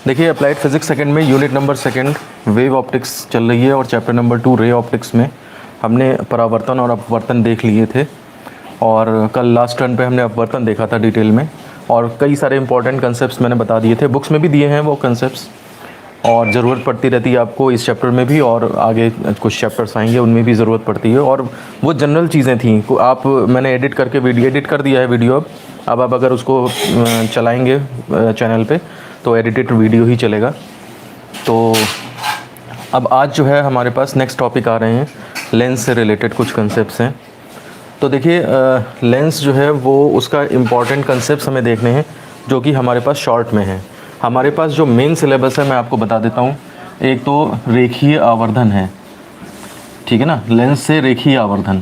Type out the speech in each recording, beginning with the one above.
देखिए applied physics second में unit number second wave optics चल रही है और चैप्टर नंबर 2 रे ऑप्टिक्स में हमने परावर्तन और अपवर्तन देख लिए थे। और कल लास्ट टर्न पे हमने अपवर्तन देखा था डिटेल में, और कई सारे इंपॉर्टेंट कंसेप्ट्स मैंने बता दिए थे, बुक्स में भी दिए हैं वो कंसेप्ट्स, और ज़रूरत पड़ती रहती है आपको इस चैप्टर में भी, और आगे कुछ चैप्टर्स आएंगे उनमें भी ज़रूरत पड़ती है। और वो जनरल चीज़ें थी, आप मैंने एडिट करके वीडियो एडिट कर दिया है वीडियो। अब आप अगर उसको चलाएंगे चैनल पे तो एडिटेड वीडियो ही चलेगा। तो अब आज जो है हमारे पास नेक्स्ट टॉपिक आ रहे हैं, लेंस से रिलेटेड कुछ कंसेप्ट्स हैं। तो देखिए लेंस जो है वो उसका इम्पॉर्टेंट कंसेप्ट्स हमें देखने हैं जो कि हमारे पास शॉर्ट में है। हमारे पास जो मेन सिलेबस है मैं आपको बता देता हूँ। एक तो रेखीय आवर्धन है, ठीक है ना, लेंस से रेखीय आवर्धन।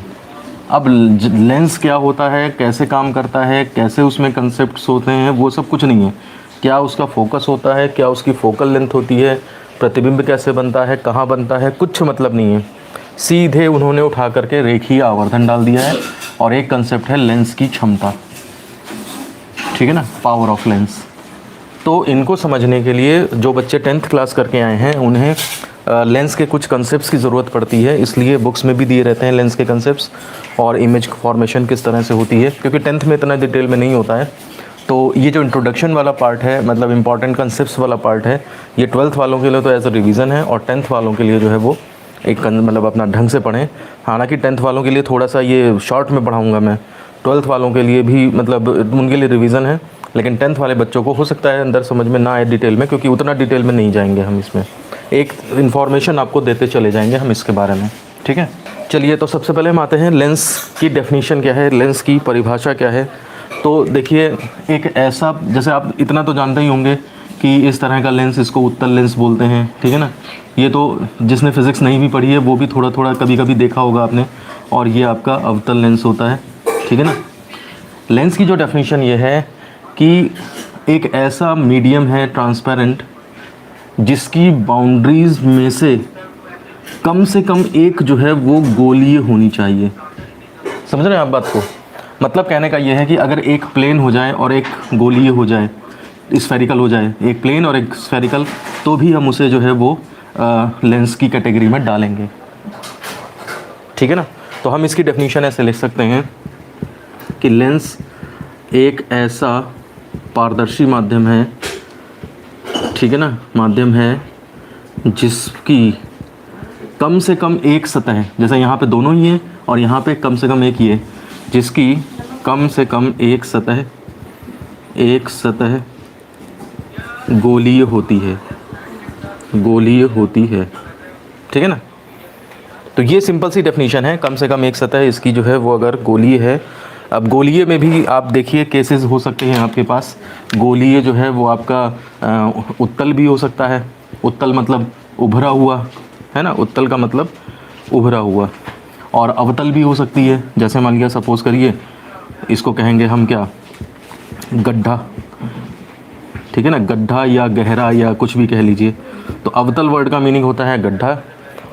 अब लेंस क्या होता है, कैसे काम करता है, कैसे उसमें कंसेप्ट्स होते हैं, वो सब कुछ नहीं है। क्या उसका फोकस होता है, क्या उसकी फोकल लेंथ होती है, प्रतिबिंब कैसे बनता है, कहाँ बनता है, कुछ मतलब नहीं है। सीधे उन्होंने उठा करके रेखीय आवर्धन डाल दिया है। और एक कंसेप्ट है लेंस की क्षमता, ठीक है ना, पावर ऑफ लेंस। तो इनको समझने के लिए जो बच्चे 10th क्लास करके आए हैं उन्हें लेंस के कुछ कंसेप्ट्स की ज़रूरत पड़ती है, इसलिए बुक्स में भी दिए रहते हैं लेंस के कंसेप्ट्स और इमेज फॉर्मेशन किस तरह से होती है, क्योंकि 10th में इतना डिटेल में नहीं होता है। तो ये जो इंट्रोडक्शन वाला पार्ट है, मतलब इंपॉर्टेंट कंसेप्ट्स वाला पार्ट है, ये 12th वालों के लिए तो एज अ रिवीजन है, और 10th वालों के लिए जो है वो एक मतलब अपना ढंग से पढ़ें। हालांकि 10th वालों के लिए थोड़ा सा ये शॉर्ट में पढ़ाऊँगा मैं, 12th वालों के लिए भी मतलब उनके लिए रिवीजन है, लेकिन 10th वाले बच्चों को हो सकता है अंदर समझ में ना आए डिटेल में, क्योंकि उतना डिटेल में नहीं जाएंगे हम इसमें, एक इन्फॉर्मेशन आपको देते चले जाएंगे हम इसके बारे में, ठीक है। चलिए तो सबसे पहले हम आते हैं लेंस की डेफिनेशन क्या है, लेंस की परिभाषा क्या है। तो देखिए एक ऐसा, जैसे आप इतना तो जानते ही होंगे कि इस तरह का लेंस, इसको उत्तल लेंस बोलते हैं, ठीक है ना। ये तो जिसने फिज़िक्स नहीं भी पढ़ी है वो भी थोड़ा थोड़ा कभी कभी देखा होगा आपने। और ये आपका अवतल लेंस होता है, ठीक है ना। लेंस की जो डेफिनेशन ये है कि एक ऐसा मीडियम है ट्रांसपेरेंट जिसकी बाउंड्रीज में से कम एक जो है वो गोलीय होनी चाहिए। समझ रहे हैं आप बात को? मतलब कहने का ये है कि अगर एक प्लेन हो जाए और एक गोलीय हो जाए, स्फेरिकल हो जाए, एक प्लेन और एक स्फेरिकल, तो भी हम उसे जो है वो लेंस की कैटेगरी में डालेंगे, ठीक है ना। तो हम इसकी डेफिनेशन ऐसे लिख सकते हैं कि लेंस एक ऐसा पारदर्शी माध्यम है, ठीक है ना, माध्यम है जिसकी कम से कम एक सतह, जैसे यहाँ पे दोनों ही हैं और यहाँ पे कम से कम एक ही है, जिसकी कम से कम एक सतह गोलीय होती है, ठीक है ना। तो ये सिंपल सी डेफिनेशन है, कम से कम एक सतह इसकी जो है वो अगर गोलीय है। अब गोलीय में भी आप देखिए केसेस हो सकते हैं आपके पास। गोलीय जो है वो आपका उत्तल भी हो सकता है, उत्तल मतलब उभरा हुआ, है ना, उत्तल का मतलब उभरा हुआ। और अवतल भी हो सकती है, जैसे मान लिया सपोज करिए इसको कहेंगे हम क्या, गड्ढा, ठीक है ना, गड्ढा या गहरा या कुछ भी कह लीजिए। तो अवतल वर्ड का मीनिंग होता है गड्ढा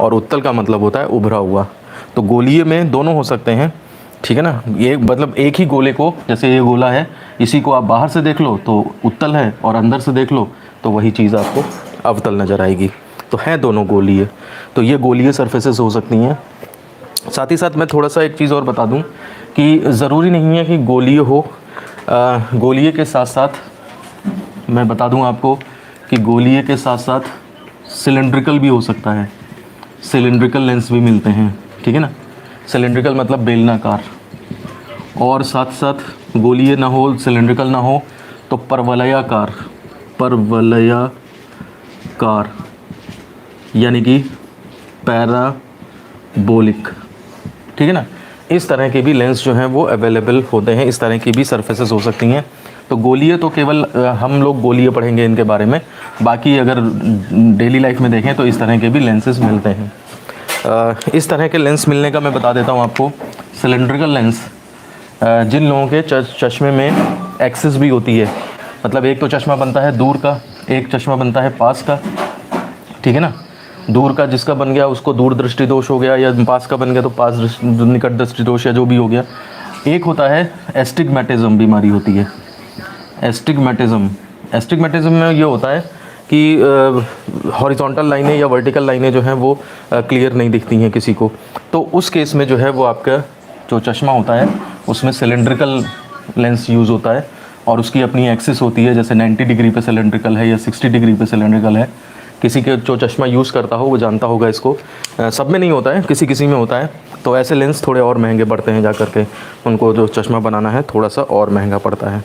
और उत्तल का मतलब होता है उभरा हुआ। तो गोलीय में दोनों हो सकते हैं, ठीक है ना। ये मतलब एक ही गोले को, जैसे ये गोला है, इसी को आप बाहर से देख लो तो उत्तल है और अंदर से देख लो तो वही चीज़ आपको अवतल नज़र आएगी। तो है दोनों गोलीय, तो ये गोलीय सरफेसेस हो सकती हैं। साथ ही साथ मैं थोड़ा सा एक चीज़ और बता दूं कि ज़रूरी नहीं है कि गोलीय हो, गोलीय के साथ साथ मैं बता दूं आपको कि गोलीय के साथ साथ सिलेंड्रिकल भी हो सकता है, सिलेंड्रिकल लेंस भी मिलते हैं, ठीक है ना। सिलेंड्रिकल मतलब बेलनाकार, और साथ साथ गोलीय ना हो, सिलेंड्रिकल ना हो तो परवलयाकार, यानी कि पैराबोलिक, ठीक है ना। इस तरह के भी लेंस जो हैं वो अवेलेबल होते हैं, इस तरह की भी सरफेसेस हो सकती हैं। तो गोलीय तो केवल हम लोग गोलीय पढ़ेंगे इनके बारे में, बाकी अगर डेली लाइफ में देखें तो इस तरह के भी लेंसेज मिलते हैं। इस तरह के लेंस मिलने का मैं बता देता हूँ आपको। सिलेंड्रिकल लेंस, जिन लोगों के चश्मे में एक्सिस भी होती है, मतलब एक तो चश्मा बनता है दूर का, एक चश्मा बनता है पास का, ठीक है ना। दूर का जिसका बन गया उसको दूर दृष्टि दोष हो गया, या पास का बन गया तो पास निकट दृष्टि दोष, या जो भी हो गया। एक होता है एस्टिग्मेटिज्म बीमारी होती है, एस्टिग्मेटिज्म में ये होता है कि हॉरिजॉन्टल लाइनें या वर्टिकल लाइनें जो हैं वो क्लियर नहीं दिखती हैं किसी को, तो उस केस में जो है वो आपका जो चश्मा होता है उसमें सिलेंड्रिकल लेंस यूज़ होता है और उसकी अपनी एक्सिस होती है, जैसे 90 डिग्री पे सिलेंड्रिकल है या 60 डिग्री पे सिलेंड्रिकल है। किसी के जो चश्मा यूज़ करता हो वो जानता होगा इसको, सब में नहीं होता है, किसी किसी में होता है। तो ऐसे लेंस थोड़े और महंगे पड़ते हैं, जा कर के उनको जो चश्मा बनाना है थोड़ा सा और महंगा पड़ता है।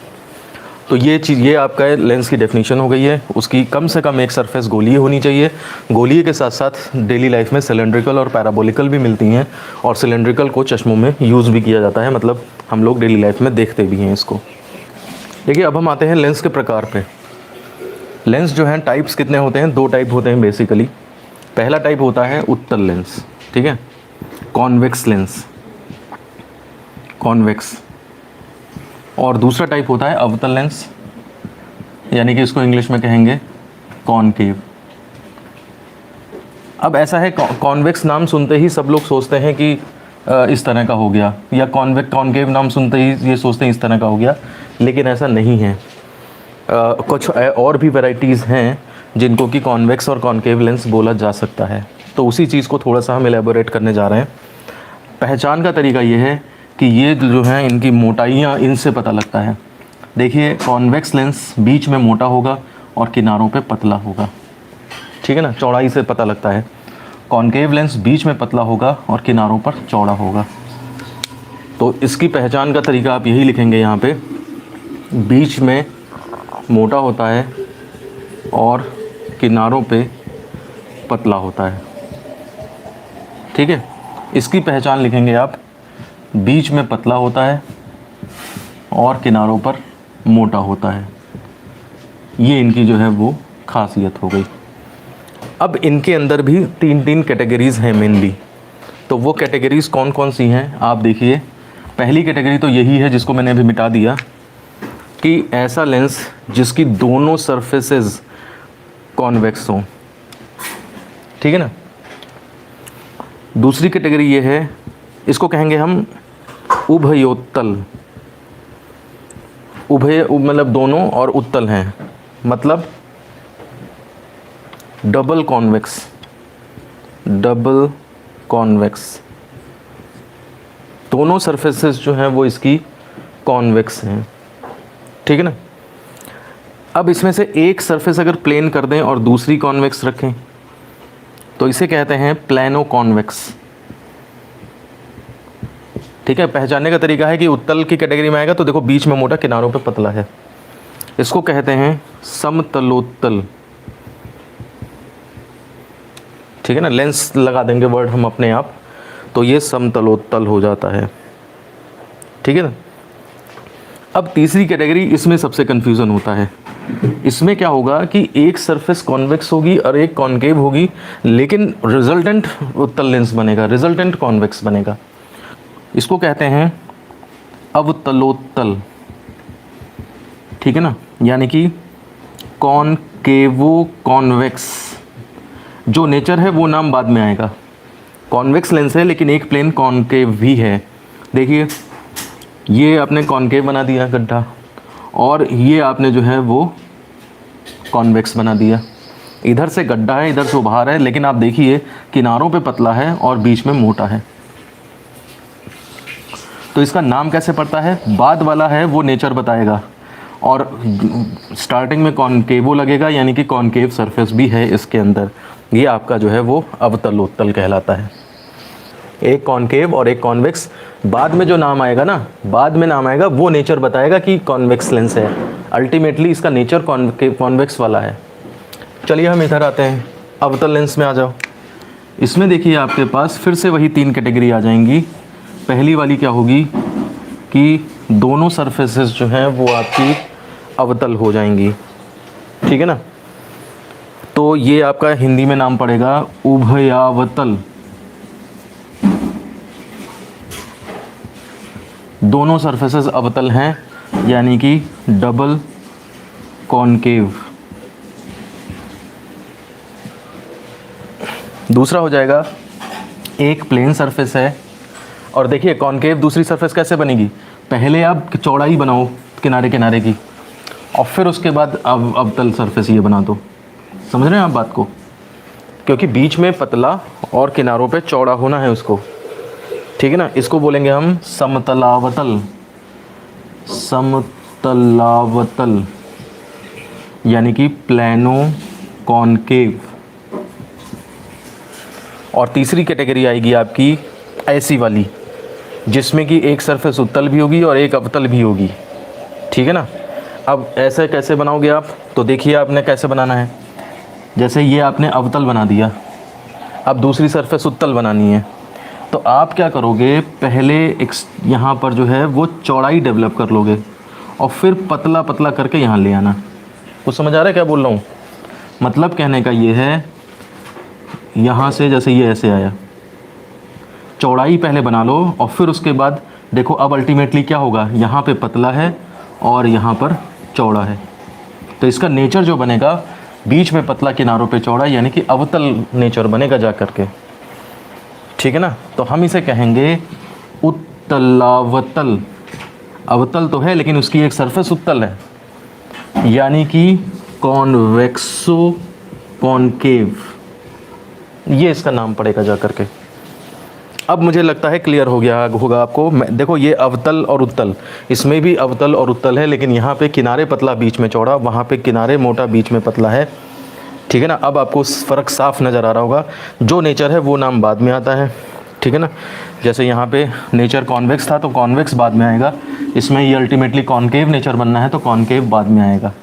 तो ये चीज़, ये आपका लेंस की डेफिनेशन हो गई है। उसकी कम से कम एक सरफेस गोलीय होनी चाहिए। गोलीय के साथ साथ डेली लाइफ में सिलेंड्रिकल और पैराबोलिकल भी मिलती हैं, और सिलेंड्रिकल को चश्मों में यूज़ भी किया जाता है, मतलब हम लोग डेली लाइफ में देखते भी हैं इसको। देखिए अब हम आते हैं लेंस के प्रकार पे। लेंस जो हैं टाइप्स कितने होते हैं? 2 टाइप होते हैं बेसिकली। पहला टाइप होता है उत्तल लेंस, ठीक है, कॉन्वेक्स लेंस, कॉन्वेक्स। और दूसरा टाइप होता है अवतल लेंस, यानी कि इसको इंग्लिश में कहेंगे कॉनकेव। अब ऐसा है, कॉन्वेक्स नाम सुनते ही सब लोग सोचते हैं कि इस तरह का हो गया, या कॉनकेव नाम सुनते ही ये सोचते हैं इस तरह का हो गया, लेकिन ऐसा नहीं है। कुछ और भी वैरायटीज़ हैं जिनको कि कॉन्वेक्स और कॉनकेव लेंस बोला जा सकता है। तो उसी चीज़ को थोड़ा सा हम एलेबोरेट करने जा रहे हैं। पहचान का तरीका ये है कि ये जो हैं इनकी मोटाइयाँ इनसे पता लगता है। देखिए कॉन्वेक्स लेंस बीच में मोटा होगा और किनारों पे पतला होगा, ठीक है ना, चौड़ाई से पता लगता है। कॉनकेव लेंस बीच में पतला होगा और किनारों पर चौड़ा होगा। तो इसकी पहचान का तरीका आप यही लिखेंगे यहाँ पे, बीच में मोटा होता है और किनारों पे पतला होता है, ठीक है। इसकी पहचान लिखेंगे आप, बीच में पतला होता है और किनारों पर मोटा होता है। ये इनकी जो है वो खासियत हो गई। अब इनके अंदर भी 3 कैटेगरीज़ हैं मेनली। तो वो कैटेगरीज़ कौन कौन सी हैं आप देखिए। पहली कैटेगरी तो यही है जिसको मैंने अभी मिटा दिया, कि ऐसा लेंस जिसकी दोनों सरफेसेस कॉन्वेक्स हों, ठीक है ना। दूसरी कैटेगरी ये है, इसको कहेंगे हम उभयोत्तल। उभय मतलब दोनों, और उत्तल हैं मतलब डबल कॉन्वेक्स, डबल कॉन्वेक्स। दोनों सरफेसेस जो हैं वो इसकी कॉन्वेक्स हैं, ठीक है ना। अब इसमें से एक सरफेस अगर प्लेन कर दें और दूसरी कॉन्वेक्स रखें तो इसे कहते हैं प्लेनो कॉन्वेक्स, ठीक है। पहचानने का तरीका है कि उत्तल की कैटेगरी में आएगा तो देखो बीच में मोटा किनारों पे पतला है, इसको कहते हैं समतलोत्तल, ठीक है ना। लेंस लगा देंगे वर्ड हम अपने आप, तो ये समतलोत्तल हो जाता है, ठीक है ना। अब तीसरी कैटेगरी, इसमें सबसे कन्फ्यूज़न होता है। इसमें क्या होगा कि एक सरफेस कॉन्वेक्स होगी और एक कॉनकेव होगी, लेकिन रिजल्टेंट उत्तल लेंस बनेगा, रिजल्टेंट कॉन्वेक्स बनेगा। इसको कहते हैं अवतलोत्तल, ठीक है ना, यानी कि कॉनकेवो कॉन्वेक्स। जो नेचर है वो नाम बाद में आएगा। कॉन्वेक्स लेंस है लेकिन एक प्लेन कॉनकेव भी है। देखिए ये आपने कॉनकेव बना दिया गड्ढा, और ये आपने जो है वो कॉन्वेक्स बना दिया। इधर से गड्ढा है, इधर से उभार है, लेकिन आप देखिए किनारों पे पतला है और बीच में मोटा है। तो इसका नाम कैसे पड़ता है? बाद वाला है वो नेचर बताएगा, और स्टार्टिंग में कॉनकेवो लगेगा, यानी कि कॉनकेव सरफेस भी है इसके अंदर। ये आपका जो है वो अवतलोत्तल कहलाता है। एक कॉनकेव और एक कॉन्वेक्स, बाद में जो नाम आएगा ना, बाद में नाम आएगा वो नेचर बताएगा कि कॉन्वेक्स लेंस है। अल्टीमेटली इसका नेचर कॉन्वेक्स वाला है। चलिए हम इधर आते हैं, अवतल लेंस में आ जाओ। इसमें देखिए आपके पास फिर से वही 3 कैटेगरी आ जाएंगी। पहली वाली क्या होगी कि दोनों सरफेसेस जो हैं वो आपकी अवतल हो जाएंगी, ठीक है ना। तो ये आपका हिंदी में नाम पड़ेगा उभयावतल। दोनों सरफेसेस अवतल हैं, यानी कि डबल कॉनकेव। दूसरा हो जाएगा, एक प्लेन सरफेस है, और देखिए कॉनकेव दूसरी सरफेस कैसे बनेगी, पहले आप चौड़ाई बनाओ किनारे किनारे की, और फिर उसके बाद अवतल सरफेस ये बना दो। समझ रहे हैं आप बात को? क्योंकि बीच में पतला और किनारों पे चौड़ा होना है उसको, ठीक है ना। इसको बोलेंगे हम समतलावतल, समतलावतल यानी कि प्लेनो कॉनकेव। और तीसरी कैटेगरी आएगी आपकी ऐसी वाली, जिसमें कि एक सरफेस उत्तल भी होगी और एक अवतल भी होगी, ठीक है ना। अब ऐसे कैसे बनाओगे आप, तो देखिए आपने कैसे बनाना है। जैसे ये आपने अवतल बना दिया, अब दूसरी सरफेस उत्तल बनानी है, तो आप क्या करोगे, पहले एक यहाँ पर जो है वो चौड़ाई डेवलप कर लोगे और फिर पतला पतला करके यहाँ ले आना। कुछ समझ आ रहा है क्या बोल रहा हूँ? मतलब कहने का ये है, यहाँ से जैसे ये ऐसे आया, चौड़ाई पहले बना लो और फिर उसके बाद देखो अब अल्टीमेटली क्या होगा, यहाँ पे पतला है और यहाँ पर चौड़ा है। तो इसका नेचर जो बनेगा, बीच में पतला किनारों पे चौड़ा, यानी कि अवतल नेचर बनेगा जा करके, ठीक है ना। तो हम इसे कहेंगे उत्तलावतल। अवतल तो है लेकिन उसकी एक सरफेस उत्तल है, यानी कि कॉन्वेक्सो कॉनकेव, ये इसका नाम पड़ेगा जा करके। अब मुझे लगता है क्लियर हो गया होगा आपको। देखो ये अवतल और उत्तल, इसमें भी अवतल और उत्तल है, लेकिन यहाँ पे किनारे पतला बीच में चौड़ा, वहाँ पे किनारे मोटा बीच में पतला है, ठीक है ना। अब आपको फ़र्क साफ नज़र आ रहा होगा। जो नेचर है वो नाम बाद में आता है, ठीक है ना। जैसे यहाँ पे नेचर कॉन्वेक्स था तो कॉन्वेक्स बाद में आएगा, इसमें ये अल्टीमेटली कॉनकेव नेचर बनना है तो कॉनकेव बाद में आएगा।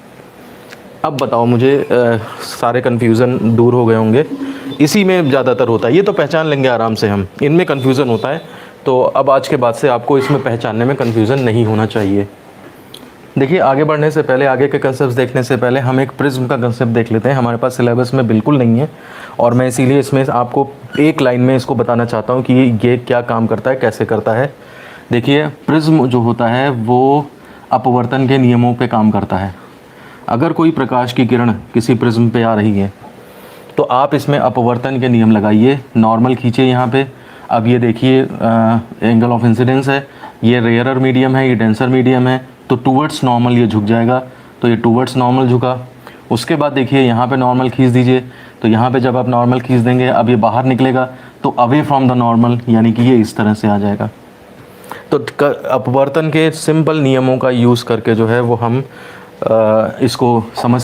अब बताओ मुझे, सारे कन्फ्यूज़न दूर हो गए होंगे। इसी में ज़्यादातर होता है, ये तो पहचान लेंगे आराम से हम, इनमें कन्फ्यूज़न होता है। तो अब आज के बाद से आपको इसमें पहचानने में कन्फ्यूज़न नहीं होना चाहिए। देखिए आगे बढ़ने से पहले, आगे के कंसेप्ट देखने से पहले हम एक प्रिज्म का कंसेप्ट देख लेते हैं। हमारे पास सिलेबस में बिल्कुल नहीं है और मैं इसीलिए इसमें आपको एक लाइन में इसको बताना चाहता हूँ कि ये क्या काम करता है, कैसे करता है। देखिए प्रिज्म जो होता है वो अपवर्तन के नियमों पे काम करता है। अगर कोई प्रकाश की किरण किसी प्रिज्म पे आ रही है तो आप इसमें अपवर्तन के नियम लगाइए, नॉर्मल खींचे यहाँ पे। अब ये देखिए एंगल ऑफ इंसिडेंस है, ये रेयरर मीडियम है, ये डेंसर मीडियम है, तो टूवर्ड्स नॉर्मल ये झुक जाएगा, तो ये टूवर्ड्स नॉर्मल झुका। उसके बाद देखिए यहाँ पे नॉर्मल खींच दीजिए, तो यहाँ पे जब आप नॉर्मल खींच देंगे अब ये बाहर निकलेगा तो अवे फ्रॉम द नॉर्मल, यानी कि ये इस तरह से आ जाएगा। तो अपवर्तन के सिंपल नियमों का यूज़ करके जो है वो हम इसको समझ,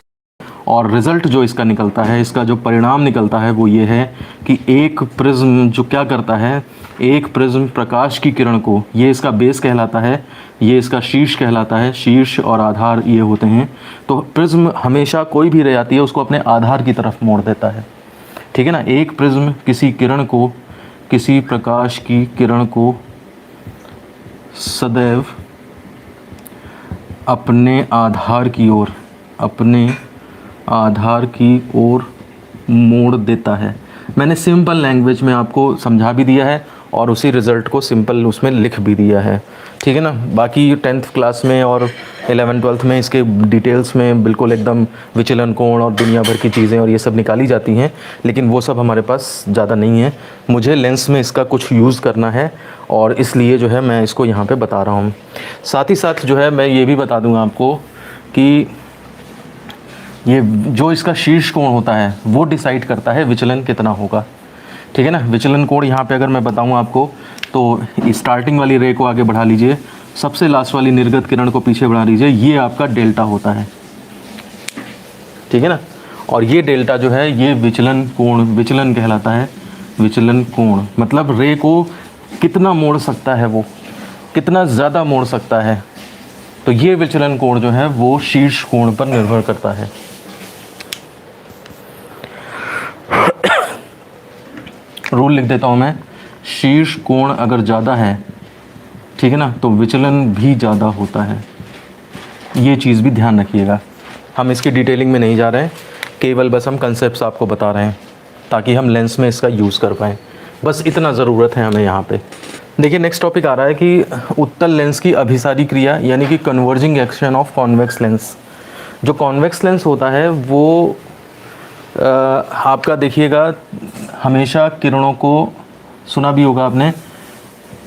और रिज़ल्ट जो इसका निकलता है, इसका जो परिणाम निकलता है वो ये है कि एक प्रिज्म जो क्या करता है, एक प्रिज्म प्रकाश की किरण को, ये इसका बेस कहलाता है, ये इसका शीर्ष कहलाता है, शीर्ष और आधार ये होते हैं। तो प्रिज्म हमेशा कोई भी रे आती है उसको अपने आधार की तरफ मोड़ देता है, ठीक है ना। एक प्रिज्म किसी किरण को, किसी प्रकाश की किरण को सदैव अपने आधार की ओर, अपने आधार की ओर मोड़ देता है। मैंने सिंपल लैंग्वेज में आपको समझा भी दिया है और उसी रिज़ल्ट को सिंपल उसमें लिख भी दिया है, ठीक है ना। बाकी 10th क्लास में और 11th-12th में इसके डिटेल्स में बिल्कुल एकदम विचलन कोण और दुनिया भर की चीज़ें और ये सब निकाली जाती हैं, लेकिन वो सब हमारे पास ज़्यादा नहीं है। मुझे लेंस में इसका कुछ यूज़ करना है और इसलिए जो है मैं इसको यहाँ पे बता रहा हूँ। साथ ही साथ जो है मैं ये भी बता दूँगा आपको कि ये जो इसका शीर्ष कोण होता है वो डिसाइड करता है विचलन कितना होगा, ठीक है ना। विचलन कोण यहाँ पे अगर मैं बताऊँ आपको तो स्टार्टिंग वाली रे को आगे बढ़ा लीजिए, सबसे लास्ट वाली निर्गत किरण को पीछे बढ़ा लीजिए, ये आपका डेल्टा होता है, ठीक है ना। और ये डेल्टा जो है ये विचलन कोण, विचलन कहलाता है। विचलन कोण मतलब रे को कितना मोड़ सकता है, वो कितना ज़्यादा मोड़ सकता है, तो ये विचलन कोण जो है वो शीर्ष कोण पर निर्भर करता है। रूल लिख देता हूँ मैं, शीर्ष कोण अगर ज़्यादा है, ठीक है ना, तो विचलन भी ज़्यादा होता है। ये चीज़ भी ध्यान रखिएगा। हम इसकी डिटेलिंग में नहीं जा रहे हैं, केवल बस हम कंसेप्ट्स आपको बता रहे हैं ताकि हम लेंस में इसका यूज़ कर पाएँ, बस इतना ज़रूरत है हमें यहाँ पे। देखिए नेक्स्ट टॉपिक आ रहा है कि उत्तल लेंस की अभिसारी क्रिया, यानी कि converging action of convex lens. जो कॉन्वेक्स लेंस होता है वो आपका देखिएगा हमेशा किरणों को, सुना भी होगा आपने,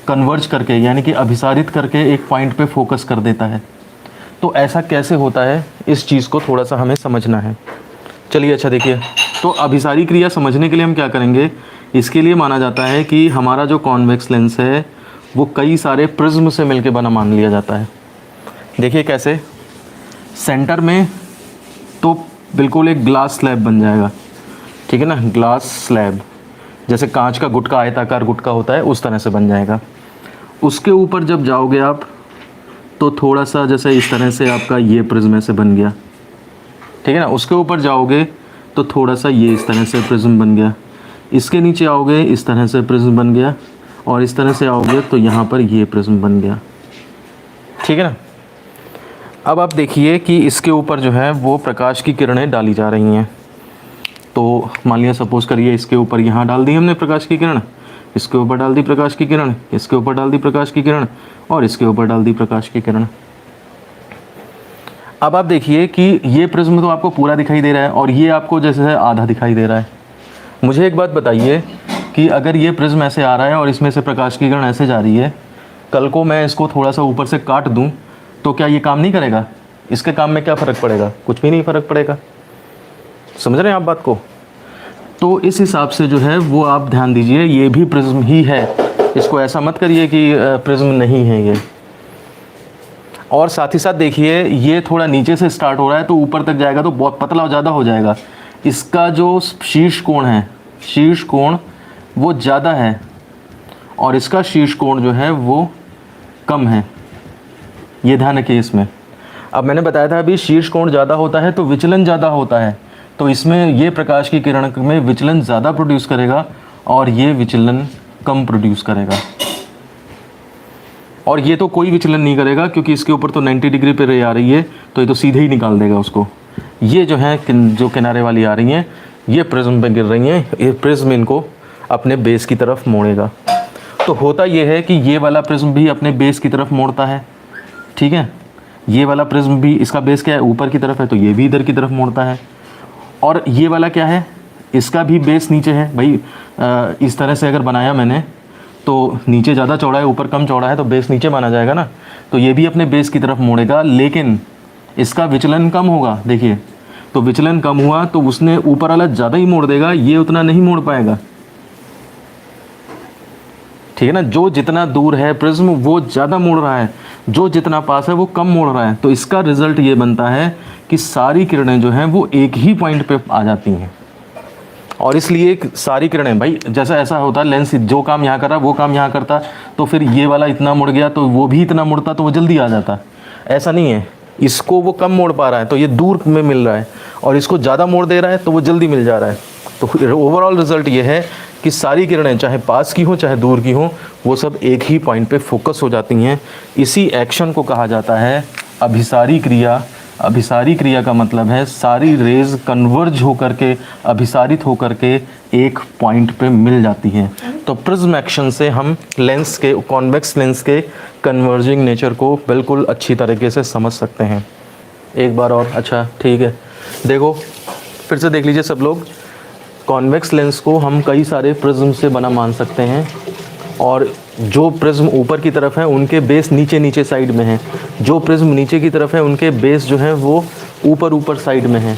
कन्वर्ज करके यानी कि अभिसारित करके एक पॉइंट पे फोकस कर देता है। तो ऐसा कैसे होता है, इस चीज़ को थोड़ा सा हमें समझना है, चलिए अच्छा देखिए, तो अभिसारी क्रिया समझने के लिए हम क्या करेंगे, इसके लिए माना जाता है कि हमारा जो कॉन्वेक्स लेंस है वो कई सारे प्रिज्म से मिलकर बना मान लिया जाता है। देखिए कैसे, सेंटर में तो बिल्कुल एक ग्लास स्लैब बन जाएगा, ठीक है ना, ग्लास स्लैब, जैसे कांच का गुटका, आयताकार गुटका होता है उस तरह से बन जाएगा। उसके ऊपर जब जाओगे आप तो थोड़ा सा जैसे इस तरह से आपका ये प्रिज्म ऐसे बन गया, ठीक है ना। उसके ऊपर जाओगे तो थोड़ा सा ये इस तरह से प्रिज्म बन गया। इसके नीचे आओगे इस तरह से प्रिज्म बन गया, और इस तरह से आओगे तो यहाँ पर ये प्रिज्म बन गया, ठीक है ना। अब आप देखिए कि इसके ऊपर जो है वो प्रकाश की किरणें डाली जा रही हैं। तो मान लिया सपोज़ करिए इसके ऊपर यहाँ डाल दी हमने प्रकाश की किरण, इसके ऊपर डाल दी प्रकाश की किरण, इसके ऊपर डाल दी प्रकाश की किरण, और इसके ऊपर डाल दी प्रकाश की किरण। अब आप देखिए कि ये प्रिज्म तो आपको पूरा दिखाई दे रहा है और ये आपको जैसे आधा दिखाई दे रहा है। मुझे एक बात बताइए कि अगर ये प्रिज्म ऐसे आ रहा है और इसमें से प्रकाश की किरण ऐसे जा रही है, कल को मैं इसको थोड़ा सा ऊपर से काट दूं तो क्या ये काम नहीं करेगा? इसके काम में क्या फ़र्क पड़ेगा? कुछ भी नहीं फ़र्क पड़ेगा। समझ रहे हैं आप बात को? तो इस हिसाब से जो है वो आप ध्यान दीजिए, ये भी प्रिज्म ही है, इसको ऐसा मत करिए कि प्रिज्म नहीं है ये। और साथ ही साथ देखिए ये थोड़ा नीचे से स्टार्ट हो रहा है तो ऊपर तक जाएगा तो बहुत पतला ज़्यादा हो जाएगा। इसका जो शीर्ष कोण है, शीर्ष कोण वो ज़्यादा है और इसका शीर्ष कोण जो है वो कम है, ये ध्यान रखिए इसमें। अब मैंने बताया था अभी शीर्ष कोण ज़्यादा होता है तो विचलन ज़्यादा होता है, तो इसमें ये प्रकाश की किरण में विचलन ज़्यादा प्रोड्यूस करेगा और ये विचलन कम प्रोड्यूस करेगा। और ये तो कोई विचलन नहीं करेगा क्योंकि इसके ऊपर तो 90 डिग्री पे रे आ रही है, तो ये तो सीधे ही निकाल देगा उसको। ये जो है जो किनारे वाली आ रही हैं ये प्रिज्म पे गिर रही हैं, ये प्रिज्म इनको अपने बेस की तरफ मोड़ेगा। तो होता ये है कि ये वाला प्रिज्म भी अपने बेस की तरफ मोड़ता है, ठीक है। ये वाला प्रिज्म भी, इसका बेस क्या है, ऊपर की तरफ है, तो ये भी इधर की तरफ मोड़ता है। और ये वाला क्या है, इसका भी बेस नीचे है। भाई इस तरह से अगर बनाया मैंने तो नीचे ज़्यादा चौड़ा है, ऊपर कम चौड़ा है, तो बेस नीचे माना जाएगा ना। तो ये भी अपने बेस की तरफ मोड़ेगा, लेकिन इसका विचलन कम होगा। देखिए, तो विचलन कम हुआ तो उसने ऊपर वाला ज़्यादा ही मोड़ देगा, ये उतना नहीं मोड़ पाएगा, ठीक है ना। जो जितना दूर है प्रिज्म वो ज़्यादा मोड़ रहा है, जो जितना पास है वो कम मोड़ रहा है। तो इसका रिजल्ट ये बनता है कि सारी किरणें जो हैं वो एक ही पॉइंट पे आ जाती हैं। और इसलिए सारी किरणें, भाई जैसा ऐसा होता है लेंस जो काम यहाँ कर रहा है वो काम यहाँ करता, तो फिर ये वाला इतना मुड़ गया तो वो भी इतना मुड़ता तो वो जल्दी आ जाता। ऐसा नहीं है, इसको वो कम मोड़ पा रहा है तो ये दूर में मिल रहा है, और इसको ज़्यादा मोड़ दे रहा है तो वो जल्दी मिल जा रहा है। तो ओवरऑल रिजल्ट ये है कि सारी किरणें चाहे पास की हो चाहे दूर की हो, वो सब एक ही पॉइंट पे फोकस हो जाती हैं। इसी एक्शन को कहा जाता है अभिसारी क्रिया। अभिसारी क्रिया का मतलब है सारी रेज कन्वर्ज होकर के, अभिसारित होकर के एक पॉइंट पे मिल जाती हैं। तो प्रिज्म एक्शन से हम लेंस के, कॉन्वेक्स लेंस के कन्वर्जिंग नेचर को बिल्कुल अच्छी तरीके से समझ सकते हैं। एक बार और, अच्छा ठीक है, देखो फिर से देख लीजिए सब लोग। कॉन्वेक्स लेंस को हम कई सारे प्रिज्म से बना मान सकते हैं, और जो प्रिज्म ऊपर की तरफ है उनके बेस नीचे नीचे साइड में है, जो प्रिज्म नीचे की तरफ है उनके बेस जो है वो ऊपर ऊपर साइड में है।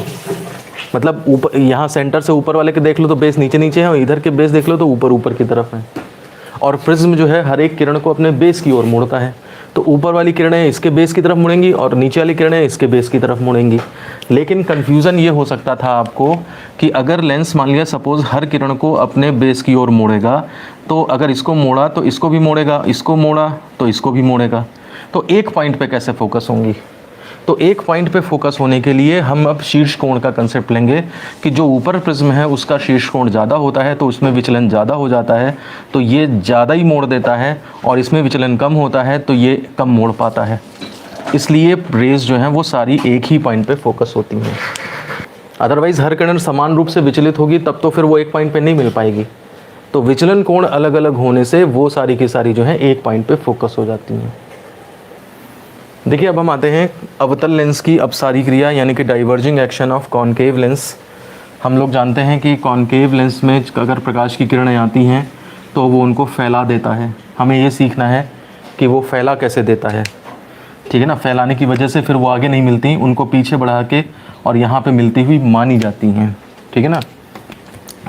मतलब ऊपर, यहाँ सेंटर से ऊपर वाले के देख लो तो बेस नीचे नीचे है, और इधर के बेस देख लो तो ऊपर ऊपर की तरफ है। और प्रिज्म जो है हर एक किरण को अपने बेस की ओर मोड़ता है, तो ऊपर वाली किरणें इसके बेस की तरफ मुड़ेंगी और नीचे वाली किरणें इसके बेस की तरफ मुड़ेंगी। लेकिन कन्फ्यूज़न ये हो सकता था आपको कि अगर लेंस मान लिया सपोज़ हर किरण को अपने बेस की ओर मोड़ेगा, तो अगर इसको मोड़ा तो इसको भी मोड़ेगा, इसको मोड़ा तो इसको भी मोड़ेगा, तो एक पॉइंट पे कैसे फोकस होंगी? तो एक पॉइंट पे फोकस होने के लिए हम अब शीर्ष कोण का कंसेप्ट लेंगे कि जो ऊपर प्रिज्म है उसका शीर्ष कोण ज़्यादा होता है तो उसमें विचलन ज़्यादा हो जाता है, तो ये ज़्यादा ही मोड़ देता है, और इसमें विचलन कम होता है तो ये कम मोड़ पाता है। इसलिए रेज जो हैं वो सारी एक ही पॉइंट पे फोकस होती हैं। अदरवाइज़ हर किरण समान रूप से विचलित होगी तब तो फिर वो एक पॉइंट पे नहीं मिल पाएगी। तो विचलन कोण अलग अलग होने से वो सारी की सारी जो है एक पॉइंट पे फोकस हो जाती हैं। देखिए अब हम आते हैं अवतल लेंस की अपसारी क्रिया, यानी कि diverging action of concave lens. हम लोग जानते हैं कि कॉनकेव लेंस में अगर प्रकाश की किरणें आती हैं तो वो उनको फैला देता है। हमें ये सीखना है कि वो फैला कैसे देता है, ठीक है ना। फैलाने की वजह से फिर वो आगे नहीं मिलती, उनको पीछे बढ़ा के और यहाँ पे मिलती हुई मानी जाती हैं, ठीक है ना।